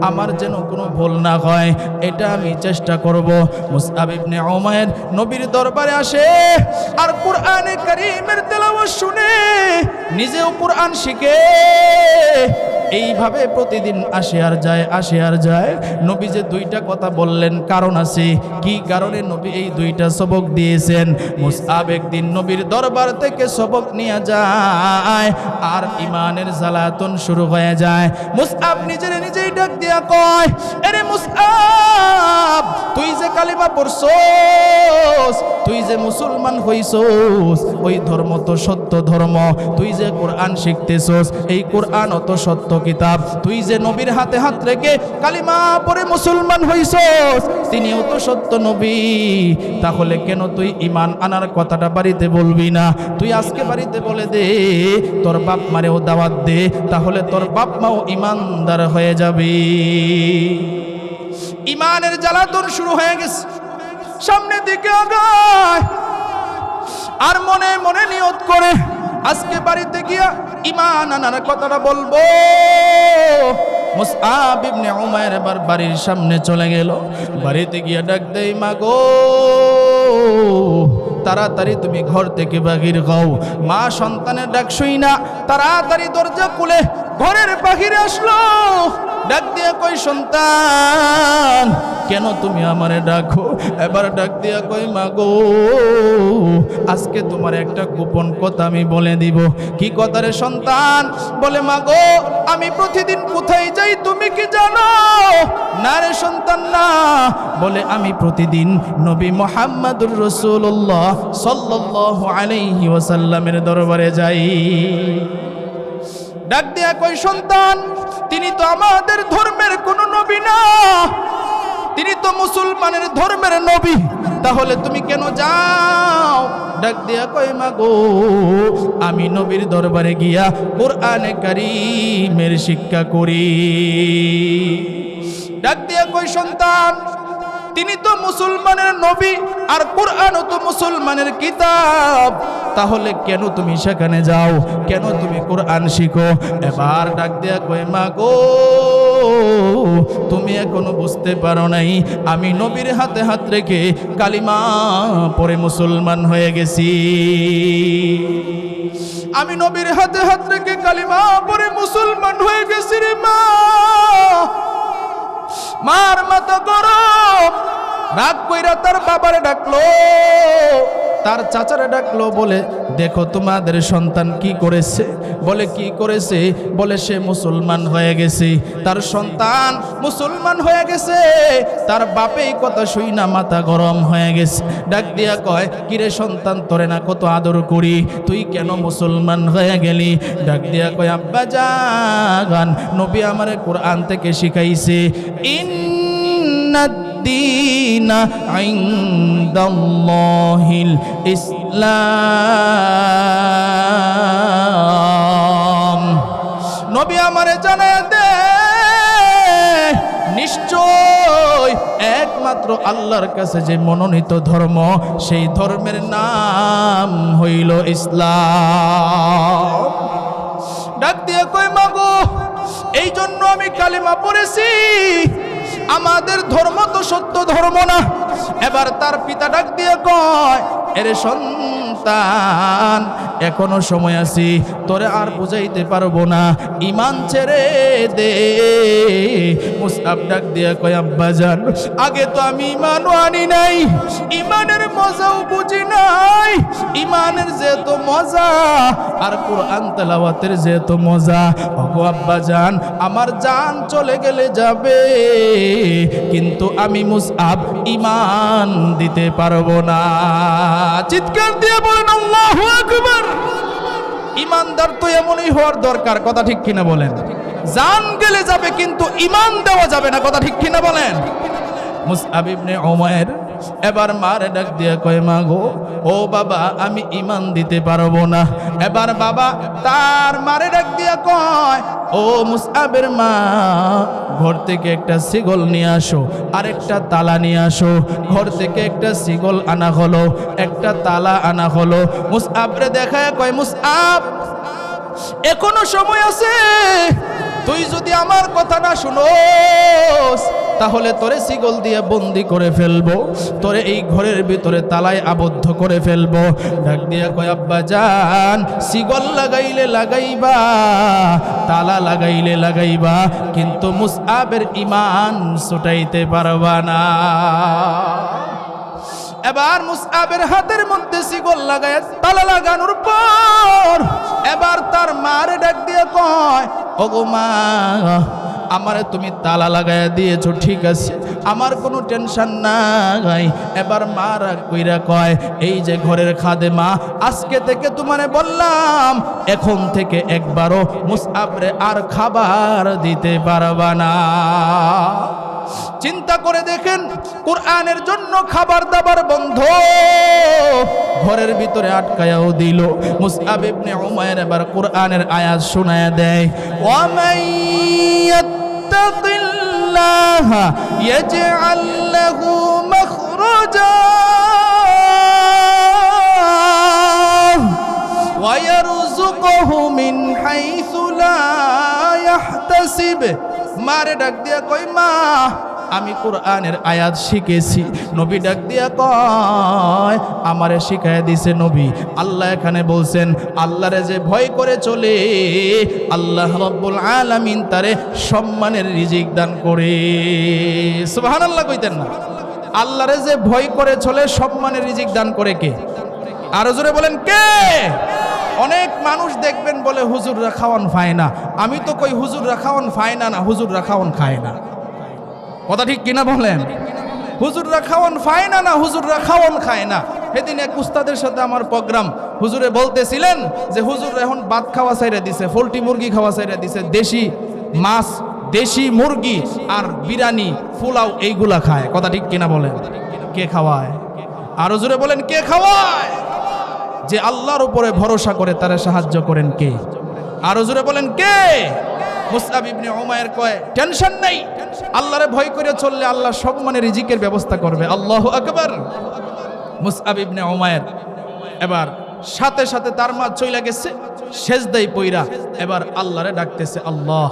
আমার যেন কোনো ভুল না হয় এটা আমি চেষ্টা করব। মুসআব ইবনে উমাইর নবীর দরবারে আসে আর কোরআনে কারীমের তেলাওয়াত শুনে নিজেও কোরআন শিখে। এইভাবে প্রতিদিন আসে আর যায়, আসে আর যায়। নবী যে দুইটা কথা বললেন কারণ আছে, কি কারণে নবী এই দুইটা সবক দিয়েছেন? মুসআব একদিন নবীর দরবার থেকে সবক নিয়ে যায় আর ইমানের জ্বালাতন শুরু হয়ে যায়। মুসআব নিজেই ডাক দিয়া কয়, আরে মুসআব তুই যে কালিমা পড়ছস, তুই যে মুসলমান হইছস, ওই ধর্ম তো সত্য ধর্ম, তুই যে কোরআন শিখতেছস এই কোরআন অত সত্য কিতাব, তুই যে নবীর হাতে হাত রেখে কালিমা পড়ে মুসলমান হইছস, তিনিও তো সত্য নবী। তাহলে কেন তুই ঈমান আনার কথাটা বাড়িতে বলবি না? তুই আজকে বাড়িতে বলে দে, তোর বাপ মারেও দাওয়াত দে, তাহলে তোর বাপ মাও ঈমানদার হয়ে যাবে। ঈমানের জ্বালাতন শুরু হয়ে গেছে, সামনের দিকে আগায় আর মনে মনে নিয়ত করে আজকে বাড়িতে গিয়া ঈমান আনার কথাটা বলবো। মুসআব ইবনে উমাইর এবার বাড়ির সামনে চলে গেল, বাড়িতে গিয়া ডাক দেই, মা গো তাড়াতাড়ি তুমি ঘর থেকে বাহির হও। মা সন্তানের ডাক শুই না তাড়াতাড়ি দরজা খুলে ঘরের বাহিরে আসলো, ডাক দিয়া কই, সন্তান কেন তুমি আমারে ডাকো? এবার ডাক দিয়া কই, মা গো আজকে তোমার একটা গোপন কথা আমি বলে দিব। কি কথা রে সন্তান? বলে, মা গো আমি প্রতিদিন কোথায় যাই তুমি কি জানো? না রে সন্তান না। বলে, আমি প্রতিদিন নবী মুহাম্মদুর রাসূলুল্লাহ সাল্লাল্লাহু আলাইহি ওয়াসাল্লামের দরবারে যাই। ডাক দিয়া কই, সন্তান তিনি তো আমাদের ধর্মের কোন নবী না, তিনি তো মুসলমানের ধর্মের নবী, তাহলে তুমি কেন যাও? ডাক দিয়া কই, মা গো আমি নবীর দরবারে গিয়া কোরআনে কারীমের শিক্ষা করি। ডাক দিয়া কই, সন্তান তিনি তো মুসলমানের নবী আর কোরআনও তো মুসলমানের কিতাব, তাহলে কেন তুমি সেখানে যাও? কেন তুমি কোরআন শিখো? এবার ডাক দিয়া কই, মা গো তুমি এখনো বুঝতে পারো নাই, আমি নবীর হাতে হাত রেখে কালিমা পড়ে মুসলমান হয়ে গেছি। আমি নবীর হাতে হাত রেখে কালিমা পড়ে মুসলমান হয়ে গেছি রে মা। মার মাথা গরম, রাগ কইরা তার বাবারে ডাকলো, তার চাচারে ডাকলো, বলে দেখো তোমাদের সন্তান কি করেছে। বলে কি করেছে? বলে সে মুসলমান হয়ে গেছে, তার সন্তান মুসলমান হয়ে গেছে। তার বাপেই কথা শুই না মাথা গরম হয়ে গেছে। ডাক দিয়া কয়, কিরে সন্তান তোরে না কত আদর করি, তুই কেন মুসলমান হয়ে গেলি? ডাক দিয়া কয়, আব্বা জান নবী আমারে কোরআন থেকে শিখাইছে, ইন্নাদ-দীনা ইনদাল্লাহিল ইসলাম। নবী আমারে জানায় দে, নিশ্চয় একমাত্র আল্লাহর কাছে যে মনোনীত ধর্ম, সেই ধর্মের নাম হইল ইসলাম। ডাক দিয়ে কই, মা গো এই জন্য আমি কালিমা পড়েছি, আমাদের ধর্ম তো সত্য ধর্ম না। এবার তার পিতা ডাক দিয়ে কয়, এরে সন্তান এখনো সময় আছে, তোরে আর বুঝাইতে পারবো না, ঈমান ছেড়ে দে। মুসআব ডাক দিয়ে কয়, আব্বা জান আগে তো আমি ঈমানও আনি নাই, ঈমানের মজাও বুঝি নাই। ঈমানের যেহেতু মজা আর কোরআন তেলাওয়াতের যেহেতু মজা, ওগো আব্বা জান আমার জান চলে গেলে যাবে, কিন্তু আমি মুসআব ঈমান দিতে পারবো না। চিৎকার দিয়ে বলেন আল্লাহু আকবার। ঈমানদার তো এমনই হওয়ার দরকার, কথা ঠিক কিনা বলেন? জান গেলে যাবে কিন্তু ঈমান দেওয়া যাবে না, কথা ঠিক কিনা বলেন? মুসআব ইবনে উমাইর এবার মারে ডাক দিয়ে কয়, মা গো ও বাবা আমি ঈমান দিতে পারবো না। এবার বাবা তার মারে ডাক দিয়ে কয়, ও মুসআবের মা ঘর থেকে একটা শিকল নিয়ে আসো আর একটা তালা নিয়ে আসো। ঘর থেকে একটা শিকল আনা হলো, একটা তালা আনা হলো। মুসআবরে দেখায় কয়, মুসআব এখনো সময় আছে, তুই যদি আমার কথা না শুনোস তাহলে তোরে শিকল দিয়ে বন্দি করে ফেলবো, তোরে এই ঘরের ভিতরে তালায় আবদ্ধ করে ফেলবো। ডাক দিয়া কয়, আব্বা জান শিকল লাগাইলে লাগাইবা, তালা লাগাইলে লাগাইবা, কিন্তু মুসআবের ঈমান ছুটাইতে পারবা না। এবার মুসআবের হাতের মধ্যে শিকল লাগায় তালা লাগানোর পর এবার তার মারে ডাক দিয়ে কয়, ওগো মা আমারে তুমি তালা লাগাইয়া দিয়েছো, ঠিক আছে, আমার কোনো টেনশন নাই। এবার মা রাগ কইরা কয়, এই যে ঘরের খাদেমা, আজকে থেকে তোমারে বললাম এখন থেকে একবারও মুসআবরে আর খাবার দিতে পারবা না। চিন্তা করে দেখেন, কোরআনের জন্য খাবার দাবার বন্ধ, ঘরের ভিতরে আটকায়াও দিল। মুসআব ইবনে উমাইর এবার কোরআনের আয়াত শোনায়া দেয়, ওয়া মাইয়াত্তাকিল্লাহা ইয়াজআল লাহু মাখরাজা ওয়া ইয়ারযুকুহু মিন হাইসু লা ইয়াহতাসিব। মারে ডাক দিয়া কই, মা আমি কোরআনের আয়াত শিখেছি। নবী ডাক দিয়া কয়, আমারে শিখায় দিছে নবী। আল্লাহ এখানে বলছেন, আল্লাহরে যে ভয় করে চলে আল্লাহ রাব্বুল আলামিন তারে সম্মানের রিজিক দান করে। সুবহানাল্লাহ কইতেন না? আল্লাহরে যে ভয় করে চলে সম্মানের রিজিক দান করে কে? আরো জোরে বলেন কে? অনেক মানুষ দেখবেন বলে হুজুররা খাওয়ান খায় না। আমি তো কই হুজুররা খাওয়ান খায় না, হুজুররা খাওয়ান খায় না। কথা ঠিক কিনা বলেন? হুজুররা খাওয়ান খায় না, হুজুররা খাওয়ান খায় না। সেদিন এক উস্তাদের সাথে আমার প্রোগ্রাম, হুজুরে বলতেছিলেন যে হুজুর এখন ভাত খাওয়া ছাইরা দিছে, পোল্ট্রি মুরগি খাওয়া ছাইরা দিছে, দেশি মাছ, দেশি মুরগি আর বিরিয়ানি, পোলাও এইগুলা খায়। কথা ঠিক কিনা বলেন? কে খাওয়ায়? আরো জোরে বলেন কে খাওয়ায়? যে আল্লাহর উপরে ভরসা করে তারা সাহায্য করেন কে? আরো জোরে বলেন কে? মুসআব ইবনে উমাইর কয়, টেনশন নাই, আল্লাহরে ভয় করে চললে আল্লাহ সম্মানের রিজিকের ব্যবস্থা করবে। আল্লাহু আকবার। মুসআব ইবনে উমাইর এবার সাথে সাথে তার মা চইলা গেছে, সেজদায় পইরা এবার আল্লাহরে ডাকতেছে, আল্লাহ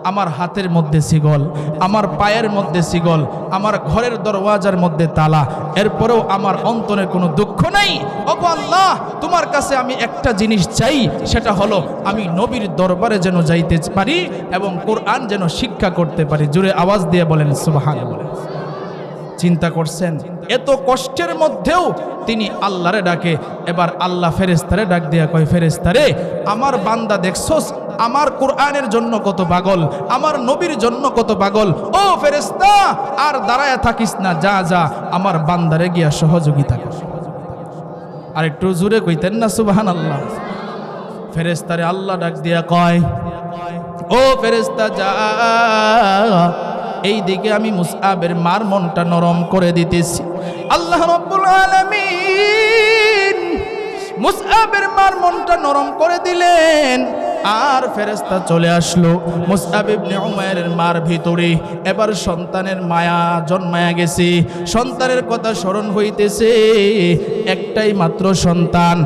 আমার হাতের মধ্যে সিগল, আমার পায়ের মধ্যে সিগল, আমার ঘরের দরওয়াজার মধ্যে তালা, এরপরেও আমার অন্তরে কোনো দুঃখ নাই। ওগো আল্লাহ, তোমার কাছে আমি একটা জিনিস চাই, সেটা হলো আমি নবীর দরবারে যেন যাইতে পারি এবং কোরআন যেন শিক্ষা করতে পারি। জোরে আওয়াজ দিয়ে বলেন সুবহানাল্লাহ। চিন্তা করছেন, এত কষ্টের মধ্যেও তিনি আল্লাহরে ডাকে। এবার আল্লাহ ফেরেশতারে ডাক দিয়া কয়, ফেরেশতারে আমার বান্দা দেখছস আমার কোরআনের জন্য কত পাগল, আমার নবীর জন্য কত পাগল। ও ফেরেশতা, আর দাঁড়ায় থাকিস না, যা যা আমার বান্দারে গিয়া সহযোগিতা কর। আর একটু জোরে কইতেন না সুবহানাল্লাহ? ফেরেশতারে আল্লাহ ডাক দিয়া কয়, ও ফেরেশতা যা, এই দিকে আমি মুসআবের মার মনটা নরম করে দিতেছি। আল্লাহ রাব্বুল আলামিন মুসআবের মার মনটা নরম করে দিলেন। আর ফেরেশতা চলে আসলো মুসআব ইবনে উমাইরের মার ভিতরে। এবার সন্তানের মায়া জন্মায়া গেছে, সন্তানের কথা স্মরণ হইতেছে, একটাই মাত্র সন্তান,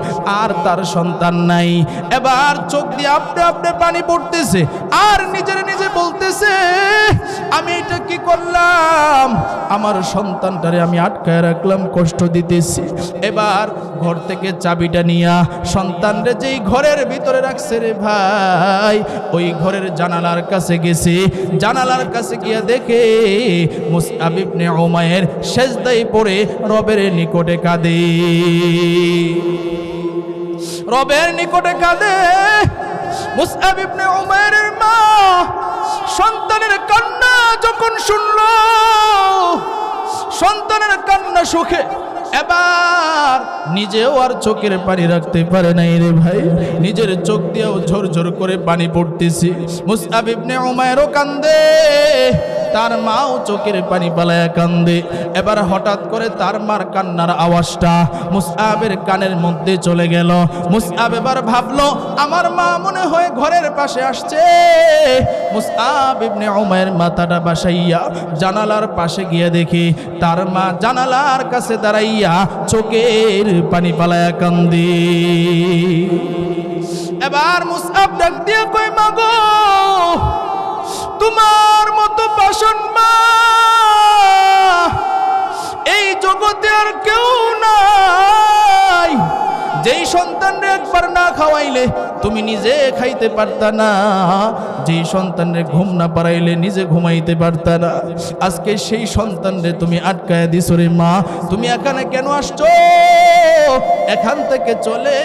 আর তার সন্তান নাই। এবার চোখ দিয়ে আপনি আপনি পানি পড়তেছে, আর নিজের নিজে বলতেছে, আমি এটা কি করলাম, আমার সন্তানটারে আমি আটকায় রাখলাম, কষ্ট দিতেছি। এবার ঘর থেকে চাবিটা নিয়া সন্তানরে যেই ঘরের ভিতরে রাখছে রে ভাই, ওই ঘরের জানালার কাছে গেছে। জানালার কাছে গিয়া দেখে মুসআব ইবনে উমাইর সেজদায় পড়ে রবের নিকটে কাঁদে, রবের নিকটে কাঁদে। মুসআব ইবনে উমাইরের মা সন্তানের কান্না যখন শুনল, সন্তানের কান্না সুখে এবার নিজেও আর চোখের পানি রাখতে পারে নাই রে ভাই, নিজের চোখ দিয়েও ঝরঝর করে পানি পড়তেছে। মুসআব ইবনে উমাইরও কান্দে, তার মাও চোখের পানি পালায়া কান্দে। এবার হঠাৎ করে তার মার কান্নার আওয়াজটা মুসআবের কানের মধ্যে চলে গেল। মুসআব এবার ভাবলো, আমার মা মনে হয় ঘরের পাশে আসছে। মুসআব ইবনে উমাইর মাথাটা বাসাইয়া জানালার পাশে গিয়ে দেখি তার মা জানালার কাছে দাঁড়াইয়া চোখের পানি পালায়া কান্দে। এবার মুসআব ডাক দিয়ে কই, মা গো, তোমার মতো পাষাণ মা এই জগতে আর কেউ নাই, যেই সন্তানরে একবার না খাওয়াইলে তুমি তুমি নিজে খাইতে পারতা না, যেই সন্তানের ঘুম না পারাইলে নিজে ঘুমাইতে পারতা না, আজকে সেই সন্তানরে তুমি আটকায় দিছো রে মা। তুমি এখানে কেন আসছো? এখান থেকে চলে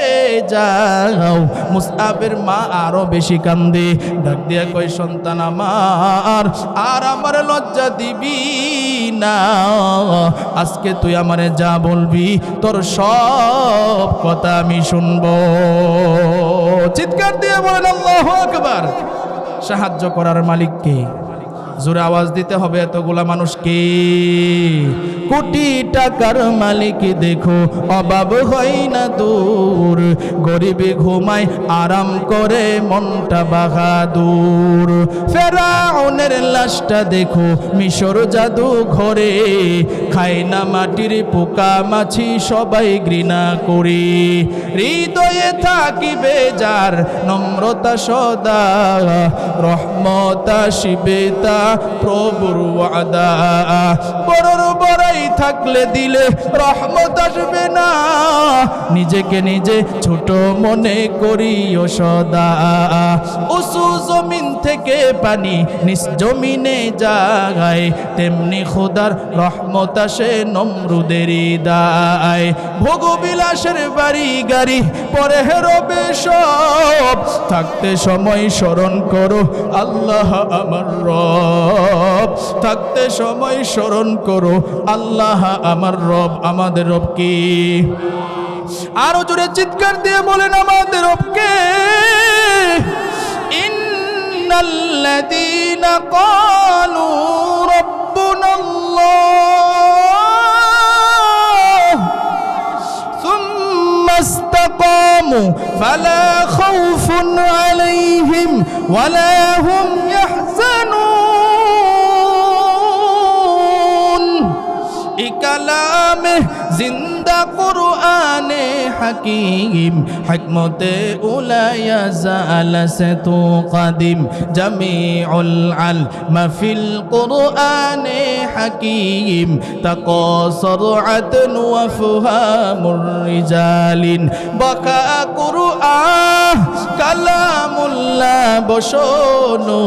যাও। মুসআবের মা আরো বেশি কান্দে, ডাক দিয়া কয় সন্তান আমার, আর আমার লজ্জা দিবি না। আজকে তুই আমারে যা বলবি তোর সব কথা আমি শুনবো। চিৎকার দিয়ে বলেন আল্লাহু আকবার। সাহায্য করার মালিক কে? জোরে আওয়াজ দিতে হবে। এতগুলা মানুষকে কোটি টাকার মালিক দেখো, অভাব হয় না দূর, গরিবে ঘুমায় আরাম করে মনটা বাহাদুর। ফেরাউনের লাশটা দেখো মিশর জাদু ঘরে, খায় না মাটির পোকা মাছি সবাই ঘৃণা করে। হৃদয়ে থাকিবে যার নম্রতা সদা, রহমত আসিবে তা প্রভুর ওয়াদা। বড়র বড়াই থাকলে দিলে রহমত আসবে না, নিজেকে নিজে ছোট মনে করিও সদা। উঁচু জমিন থেকে পানি নিজ জমিনে যায়, তেমনি খোদার রহমত আসে নমরুদেরই দায়। ভোগবিলাসের বাড়ি গাড়ি পরে রবে সব, থাকতে সময় স্মরণ করো আল্লাহ আমার রব, থাকতে সময় স্মরণ করো আল্লাহ আমার রব। আমাদের রব কি? আরো জোরে চিৎকার দিয়ে বলেন আমাদের রব কে? ইন্নাল্লাযীনা ক্বালু রাব্বুনাল্লাহ সুম্মা ইসতাকামু ফালা খাউফুন আলাইহিম ওয়ালা হুম ইয়াহজানুন। এই কালামে জিন্দা কুরআনে হাকিম, হিকমতে উলায়া জালাসে তু কাদিম, জামিউল আলম ফিল কুরআনে হাকিম, তাকাসরাত ওয়া ফুহামুর রিজালিন, বাকা কুরআন কালামুল্লাহ বশনো,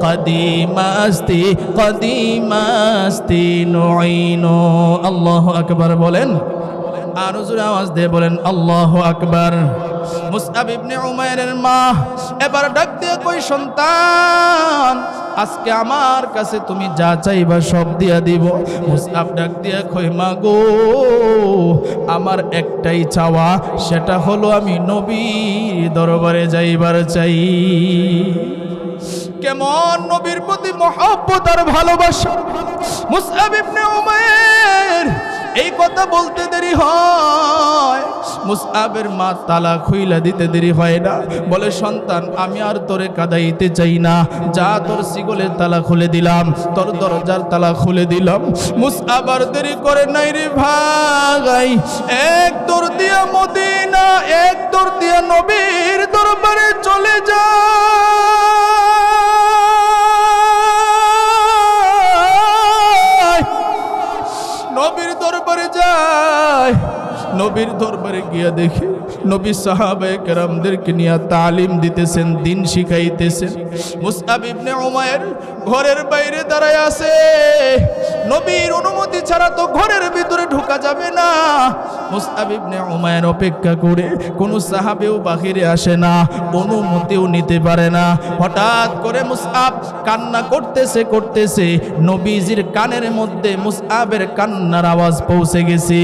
কদিমাস্তি কদিমাস্তি নুইনো। আল্লাহু আকবার বলেন। আরো জোরে আওয়াজ দিয়ে বলেন আল্লাহু আকবার। মুসআব ইবনে উমাইরের মা এবার ডাক দিয়ে কই সন্তান, আজকে আমার কাছে তুমি যা চাইবা সব দিয়া দিব। মুসআব ডাক দিয়ে কই মা গো, আমার একটাই চাওয়া, সেটা হলো আমি নবীর দরবারে যাইবার চাই। কেমন নবীর প্রতি মহব্বত আর ভালোবাসা! মুসআব ইবনে উমাইর এই কথা বলতে দেরি হয়, মুসআবের মা তালা খুইলা দিতে দেরি হয় না। বলে সন্তান, আমি আর তোরে কাদাইতে চাই না, যা তোর সিগলের তালা খুলে দিলাম, তোর দরজার তালা খুলে দিলাম। মুসআব আর দেরি করে নাই রে ভাই, এক দৌড় দিয়া মদিনা, এক দৌড় দিয়া নবীর দরবারে চলে যায়। নবীর দরবারে যায়, নবীর দরবারে গিয়া দেখে নবী সাহাবায়ে কেরামদেরকে নিয়ে তালিম দিতেছেন, দিন শিখাইতেছেন। মুসআব ইবনে উমাইর ঘরের বাইরে দাঁড়ায় আছে, নবীর অনুমতি ছাড়া তো ঘরের ভিতরে ঢোকা যাবে না। মুসআব ইবনে উমাইর অপেক্ষা করে, কোন সাহাবেও বাহিরে আসে না, অনুমতিও নিতে পারে না। হঠাৎ করে মুসআব কান্না করতেছে করতেছে, নবীজির কানের মধ্যে মুসআবের কান্নার আওয়াজ পৌঁছে গেছে।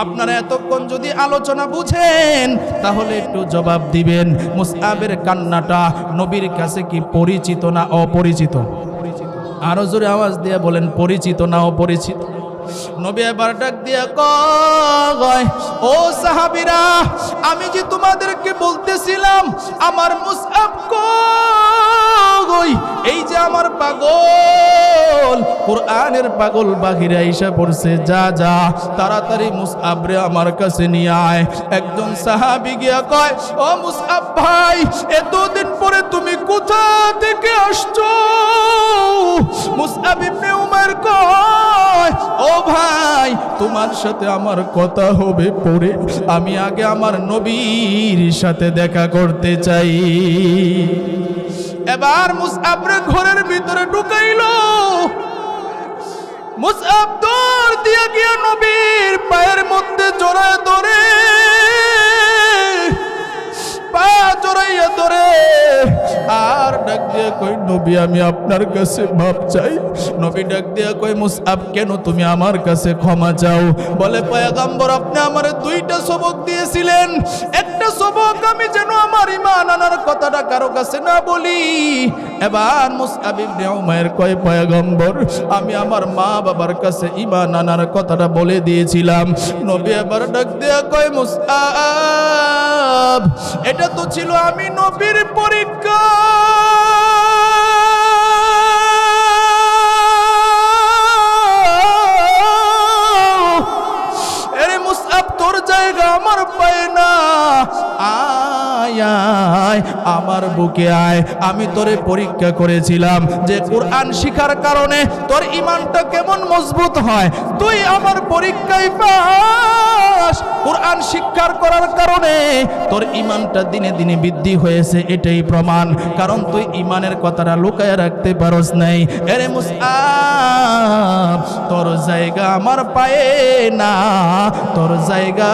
আপনারা এতক্ষণ যদি আলোচনা বুঝেন তাহলে একটু জবাব দিবেন, মুসআবের কান্নাটা নবীর কাছে কি পরিচিত না অপরিচিত? আরো জোরে আওয়াজ দিয়ে বলেন, পরিচিত না অপরিচিত? নবী এবার ডাক দিয়া কয়, ও সাহাবীরা, আমি যে তোমাদেরকে বলতেছিলাম আমার মুসআব কই, এই যে আমার পাগল, কুরআনের পাগল বাহিরে আইসা পড়ছে, যা যা তাড়াতাড়ি মুসআবরে আমার কাছে নিয়ে আয়। একজন সাহাবী গিয়া কয়, ও মুসআব ভাই, এতদিন পরে তুমি কোথা থেকে আসছো? মুসআব ইবনে উমাইর কয়, ও ভাই, তোমার সাথে আমার কথা হবে পরে, আমি আগে আমার নবীর সাথে দেখা করতে চাই। এবার মুসআবরে ঘরের ভিতরে ঢুকাইলো। মুসআব দৌড় দিয়ে গিয়ে নবীর পায়ের মধ্যে জড়ায় ধরে, পা জড়াইয়া ধরে আর ডাক দিয়ে কই, নবী আমি আপনার কাছে মাপ চাই। নবী ডাক দিয়ে কই, মুসআব কেন তুমি আমার কাছে ক্ষমা চাও? বলে, পয়গম্বর আপনি আমারে দুইটা সবক দিয়েছিলেন, একটা সবক আমি যেন আমার ঈমান আনার কথাটা কারো কাছে না বলি। এবার মুসআব ইবনে উমাইর কয়, পয়গম্বর আমি আমার মা বাবার কাছে ঈমান আনার কথাটা বলে দিয়েছিলাম। নবী এবার ডাক দিয়ে কয়, মুসআব এটা তো ছিল আমি নবীর পরীক্ষা। আরে মুসআব তোর জায়গা আমার পায়ে না, আয় আয় আমার বুকে আয়। আমি তোরে পরীক্ষা করেছিলাম যে কোরআন শিখার কারণে তোর ঈমানটা কেমন মজবুত হয়। তুই আমার পরীক্ষায় পাস। কোরআন শিক্ষার করার কারণে তোর ঈমানটা দিনে দিনে বৃদ্ধি হয়েছে, এটাই প্রমাণ। কারণ তুই ঈমানের কথাটা লুকায় রাখতে পারস নাই। আরে মুসআব তোর জায়গা আমার পায়ে না, তোর জায়গা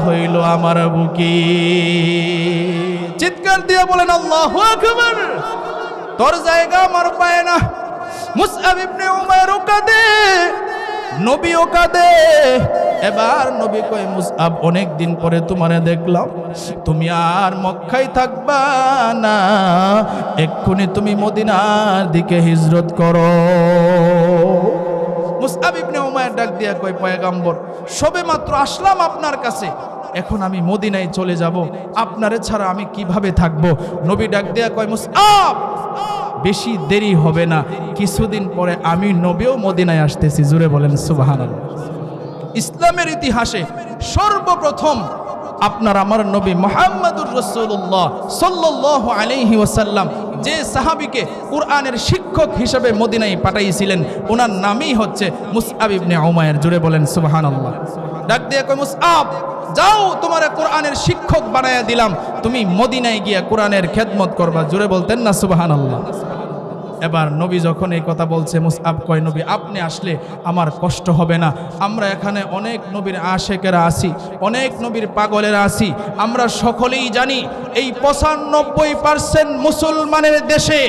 হইল আমার বুকে। চিৎকার দিয়ে বলেন আল্লাহু আকবার। তোর জায়গা আমার পায়ে না। মুসআব ইবনে উমাইর কাঁদে, নবীও কাঁদে। এবার নবী কয়, মুসআব অনেক দিন পরে তোমারে দেখলাম, তুমি আর মক্কায় থাকবা না, এক্ষুনি তুমি মদিনার দিকে হিজরত করো। মুসআব ইবনে উমাইর ডাক দিয়া কয়, পয়গম্বর সবে মাত্র আসলাম আপনার কাছে, এখন আমি মদিনায় চলে যাব, আপনারে ছাড়া আমি কিভাবে থাকব? নবী ডাক দিয়া কয়, মুসআব বেশি দেরি হবে না, কিছুদিন পরে আমি নবীও মদিনায় আসতেছি। জুড়ে বলেন সুবহানাল্লাহ। ইসলামের ইতিহাসে সর্বপ্রথম আপনার আমার নবী মুহাম্মদুর রাসূলুল্লাহ সাল্লাল্লাহু আলাইহি ওয়াসাল্লাম যে সাহাবীকে কোরআনের শিক্ষক হিসেবে মদিনায় পাঠাইছিলেন, ওনার নামই হচ্ছে মুসআব ইবনে উমাইর। জুড়ে বলেন সুবহানাল্লাহ। ডাক দিয়ে কয়, মুসআব যাও, তোমার কোরআনের শিক্ষক বানায়া দিলাম, তুমি মদিনায় গিয়া কোরআনের খেদমত করবা। জুড়ে বলতেন না সুবহানাল্লাহ। এবার নবী যখন এই কথা বলছে, মুসআব কয়, নবী আপনি আসলে আমার কষ্ট হবে না। আমরা এখানে অনেক নবীর আশেকেরা আছি, অনেক নবীর পাগলেরা আছি। আমরা সকলেই জানি এই 95% মুসলমানের দেশে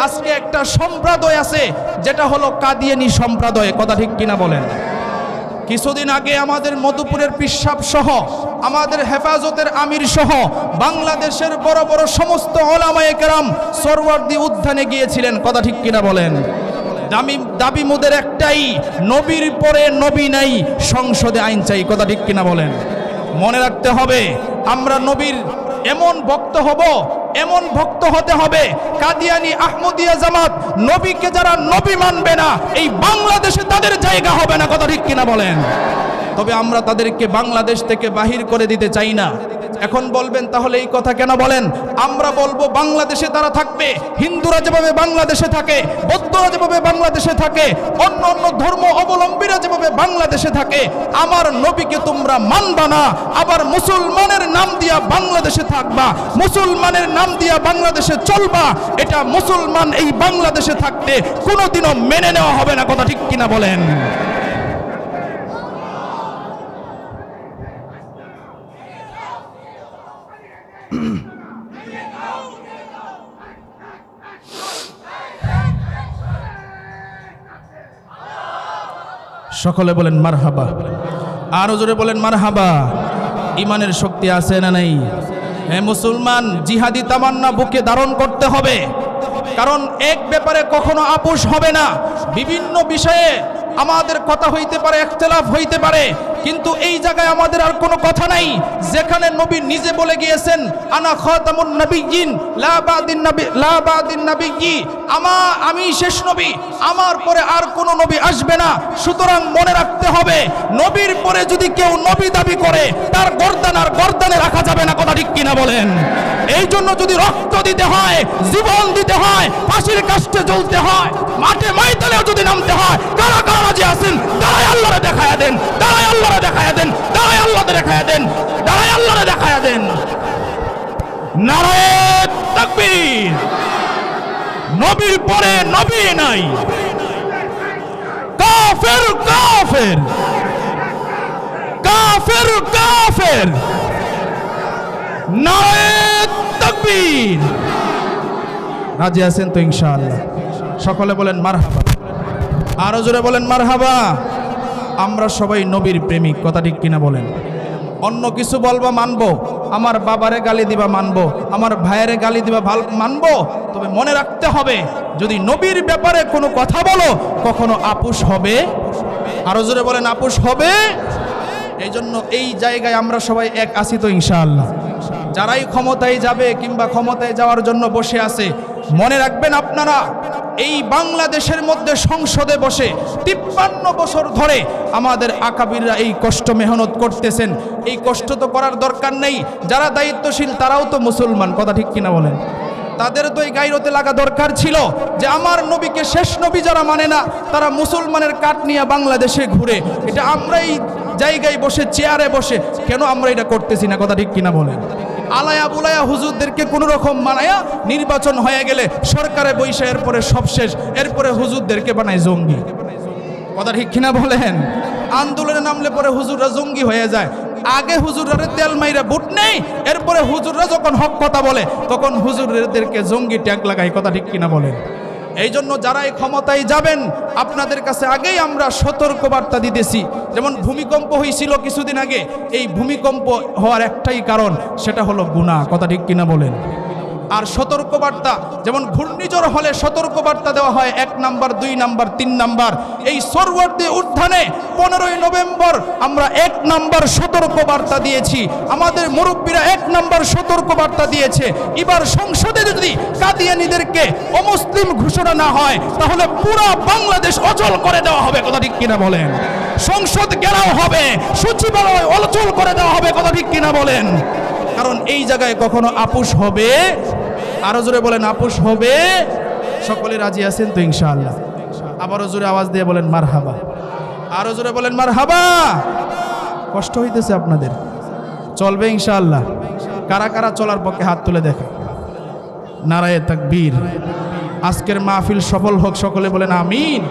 আজকে একটা সম্প্রদায় আছে, যেটা হলো কাদিয়ানী সম্প্রদায়। কথা ঠিক কিনা বলেন? কিছুদিন আগে আমাদের মধুপুরের পিসাব সহ, আমাদের হেফাজতের আমির সহ বাংলাদেশের বড় বড় সমস্ত ওলামায়ে কেরাম সরওয়ার্দী উদ্যানে গিয়েছিলেন। কথা ঠিক কিনা বলেন? দাবি মোদের একটাই, নবীর পরে নবী নাই, সংসদে আইন চাই। কথা ঠিক কিনা বলেন? মনে রাখতে হবে, আমরা নবীর এমন ভক্ত হব, এমন ভক্ত হতে হবে, কাদিয়ানী আহমদিয়া জামাত নবীকে যারা নবী মানবে না, এই বাংলাদেশে তাদের জায়গা হবে না। কথা ঠিক কিনা বলেন? তবে আমরা তাদেরকে বাংলাদেশ থেকে বাহির করে দিতে চাই না। এখন বলবেন তাহলে এই কথা কেন বলেন? আমরা বলবো বাংলাদেশে তারা থাকবে, হিন্দুরা যেভাবে বাংলাদেশে থাকে, বৌদ্ধরা যেভাবে বাংলাদেশে থাকে, অন্য অন্য ধর্ম অবলম্বীরা যেভাবে বাংলাদেশে থাকে, আমার নবীকে তোমরা মানবা না, আবার মুসলমানের নাম দিয়া বাংলাদেশে থাকবা, মুসলমানের নাম দিয়া বাংলাদেশে চলবা, এটা মুসলমান এই বাংলাদেশে থাকতে কোনোদিনও মেনে নেওয়া হবে না। কথা ঠিক কিনা বলেন? সকলে বলেন মারহাবা। আরো জোরে বলেন মারহাবা। ইমানের শক্তি আছে না নাই? হে মুসলমান, জিহাদি তামান্না বুকে ধারণ করতে হবে, কারণ এক ব্যাপারে কখনো আপোষ হবে না। বিভিন্ন বিষয়ে আমাদের কথা হইতে পারে, ইখতিলাফ হইতে পারে, কিন্তু এই জায়গায় আমাদের আর কোনো কথা নাই, যেখানে নবী নিজে বলে গিয়েছেন, আনা খাতামুন নবিয়্যিন লা বাদিন নবিয়্যি, আমি শেষ নবী, আমার পরে আর কোনো নবী আসবে না। সুতরাং মনে রাখতে হবে, নবীর পরে যদি কেউ নবী দাবি করে, তার গর্দান আর গর্দানে রাখা যাবে না। কথা ঠিক কিনা বলেন? এই জন্য যদি রক্ত দিতে হয়, জীবন দিতে হয়, ফাঁসির কাস্টে জ্বলতে হয়, মাঠে ময়দানেও যদি নামতে হয়, কারা কারা রাজি আছেন তারাই আল্লাহরে দেখায়া দেন, তারাই আল্লাহ দেখায়া দেন, দাঁড়ায় আল্লাহরে দেখায়া দেন, দাঁড়ায় আল্লাহরে দেখায়া দেন। নারায়ে তাকবীর। নবীর পরে নবী নাই। কাফের কাফের কাফের কাফের। নারায়ে তাকবীর। রাজি আছেন তো ইনশাআল্লাহ? সকলে বলেন মারহাবা। আরো জোরে বলেন মারহাবা। আমরা সবাই নবীর প্রেমিক, কথা ঠিক কিনা বলেন? অন্য কিছু বলবা মানবো, আমার বাবারে গালি দিবা মানবো, আমার ভাইয়েরে গালি দিবা মানবো, তবে মনে রাখতে হবে যদি নবীর ব্যাপারে কোনো কথা বলো কখনো আপোষ হবে। আরো জোরে বলেন আপোষ হবে। এই জন্য এই জায়গায় আমরা সবাই এক আছি তো ইনশাআল্লাহ? যারাই ক্ষমতায় যাবে কিংবা ক্ষমতায় যাওয়ার জন্য বসে আছে, মনে রাখবেন আপনারা এই বাংলাদেশের মধ্যে সংসদে বসে 53 বছর ধরে আমাদের আকাবিররা এই কষ্ট মেহনত করতেছেন। এই কষ্ট তো করার দরকার নেই। যারা দায়িত্বশীল তারাও তো মুসলমান, কথা ঠিক কিনা বলেন? তাদের তো এই গায়রতে লাগা দরকার ছিল যে আমার নবীকে শেষ নবী যারা মানে না তারা মুসলমানের কাঠ নিয়ে বাংলাদেশে ঘুরে। এটা আমরা এই জায়গায় বসে চেয়ারে বসে কেন আমরা এটা করতেছি না, কথা ঠিক কিনা বলেন? আলায়া বুলায়া হুজুরদেরকে কোনো রকম মানায়া নির্বাচন হয়ে গেলে সরকারে বৈশা এরপরে সব শেষ, এরপরে হুজুরদেরকে বানায় জঙ্গি, কথা ঠিক কিনা বলেন? আন্দোলনে নামলে পরে হুজুররা জঙ্গি হয়ে যায়। আগে হুজুররা তেল মাইরা বুট নেই, এরপরে হুজুররা যখন হক কথা বলে তখন হুজুরদেরকে জঙ্গি ট্যাগ লাগায়, কথা ঠিক কিনা বলেন? এই জন্য যারাই ক্ষমতায় যাবেন আপনাদের কাছে আগেই আমরা সতর্কবার্তা দিতেছি। যেমন ভূমিকম্প হয়েছিল কিছুদিন আগে, এই ভূমিকম্প হওয়ার একটাই কারণ, সেটা হলো গুনাহ, কথা ঠিক কিনা বলেন? আর সতর্কবার্তা যেমন ঘূর্ণিঝড় হলে সতর্কবার্তা দেওয়া হয় 1 নাম্বার 2 নাম্বার 3 নাম্বার। এই সরওয়ার্দী উত্থানে 15ই নভেম্বর আমরা 1 নাম্বার সতর্কবার্তা দিয়েছি। আমাদের মুরব্বীরা 1 নাম্বার সতর্কবার্তা দিয়েছে। এবার সংসদে যদি কাদিয়ানীদেরকে অমুসলিম ঘোষণা না হয় তাহলে পুরো বাংলাদেশ অচল করে দেওয়া হবে, কথা ঠিক কিনা বলেন? সংসদ ঘেরাও হবে, সচিবালয় অচল করে দেওয়া হবে, কথা ঠিক কিনা বলেন? কারণ এই জায়গায় কখনো আপোষ হবে? আরো জোরে বলেন আপোষ হবে? সকলে রাজি আছেন তো ইনশাআল্লাহ? আবারও জোরে আওয়াজ দিয়ে বলেন মারহাবা। আরো জোরে বলেন মারহাবা। কষ্ট হইতেছে আপনাদের? চলবে ইনশাআল্লাহ? কারা কারা চলার পক্ষে হাত তুলে দেখে? নারায়ে তাকবীর। আজকের মাহফিল সফল হোক, সকলে বলেন আমিন।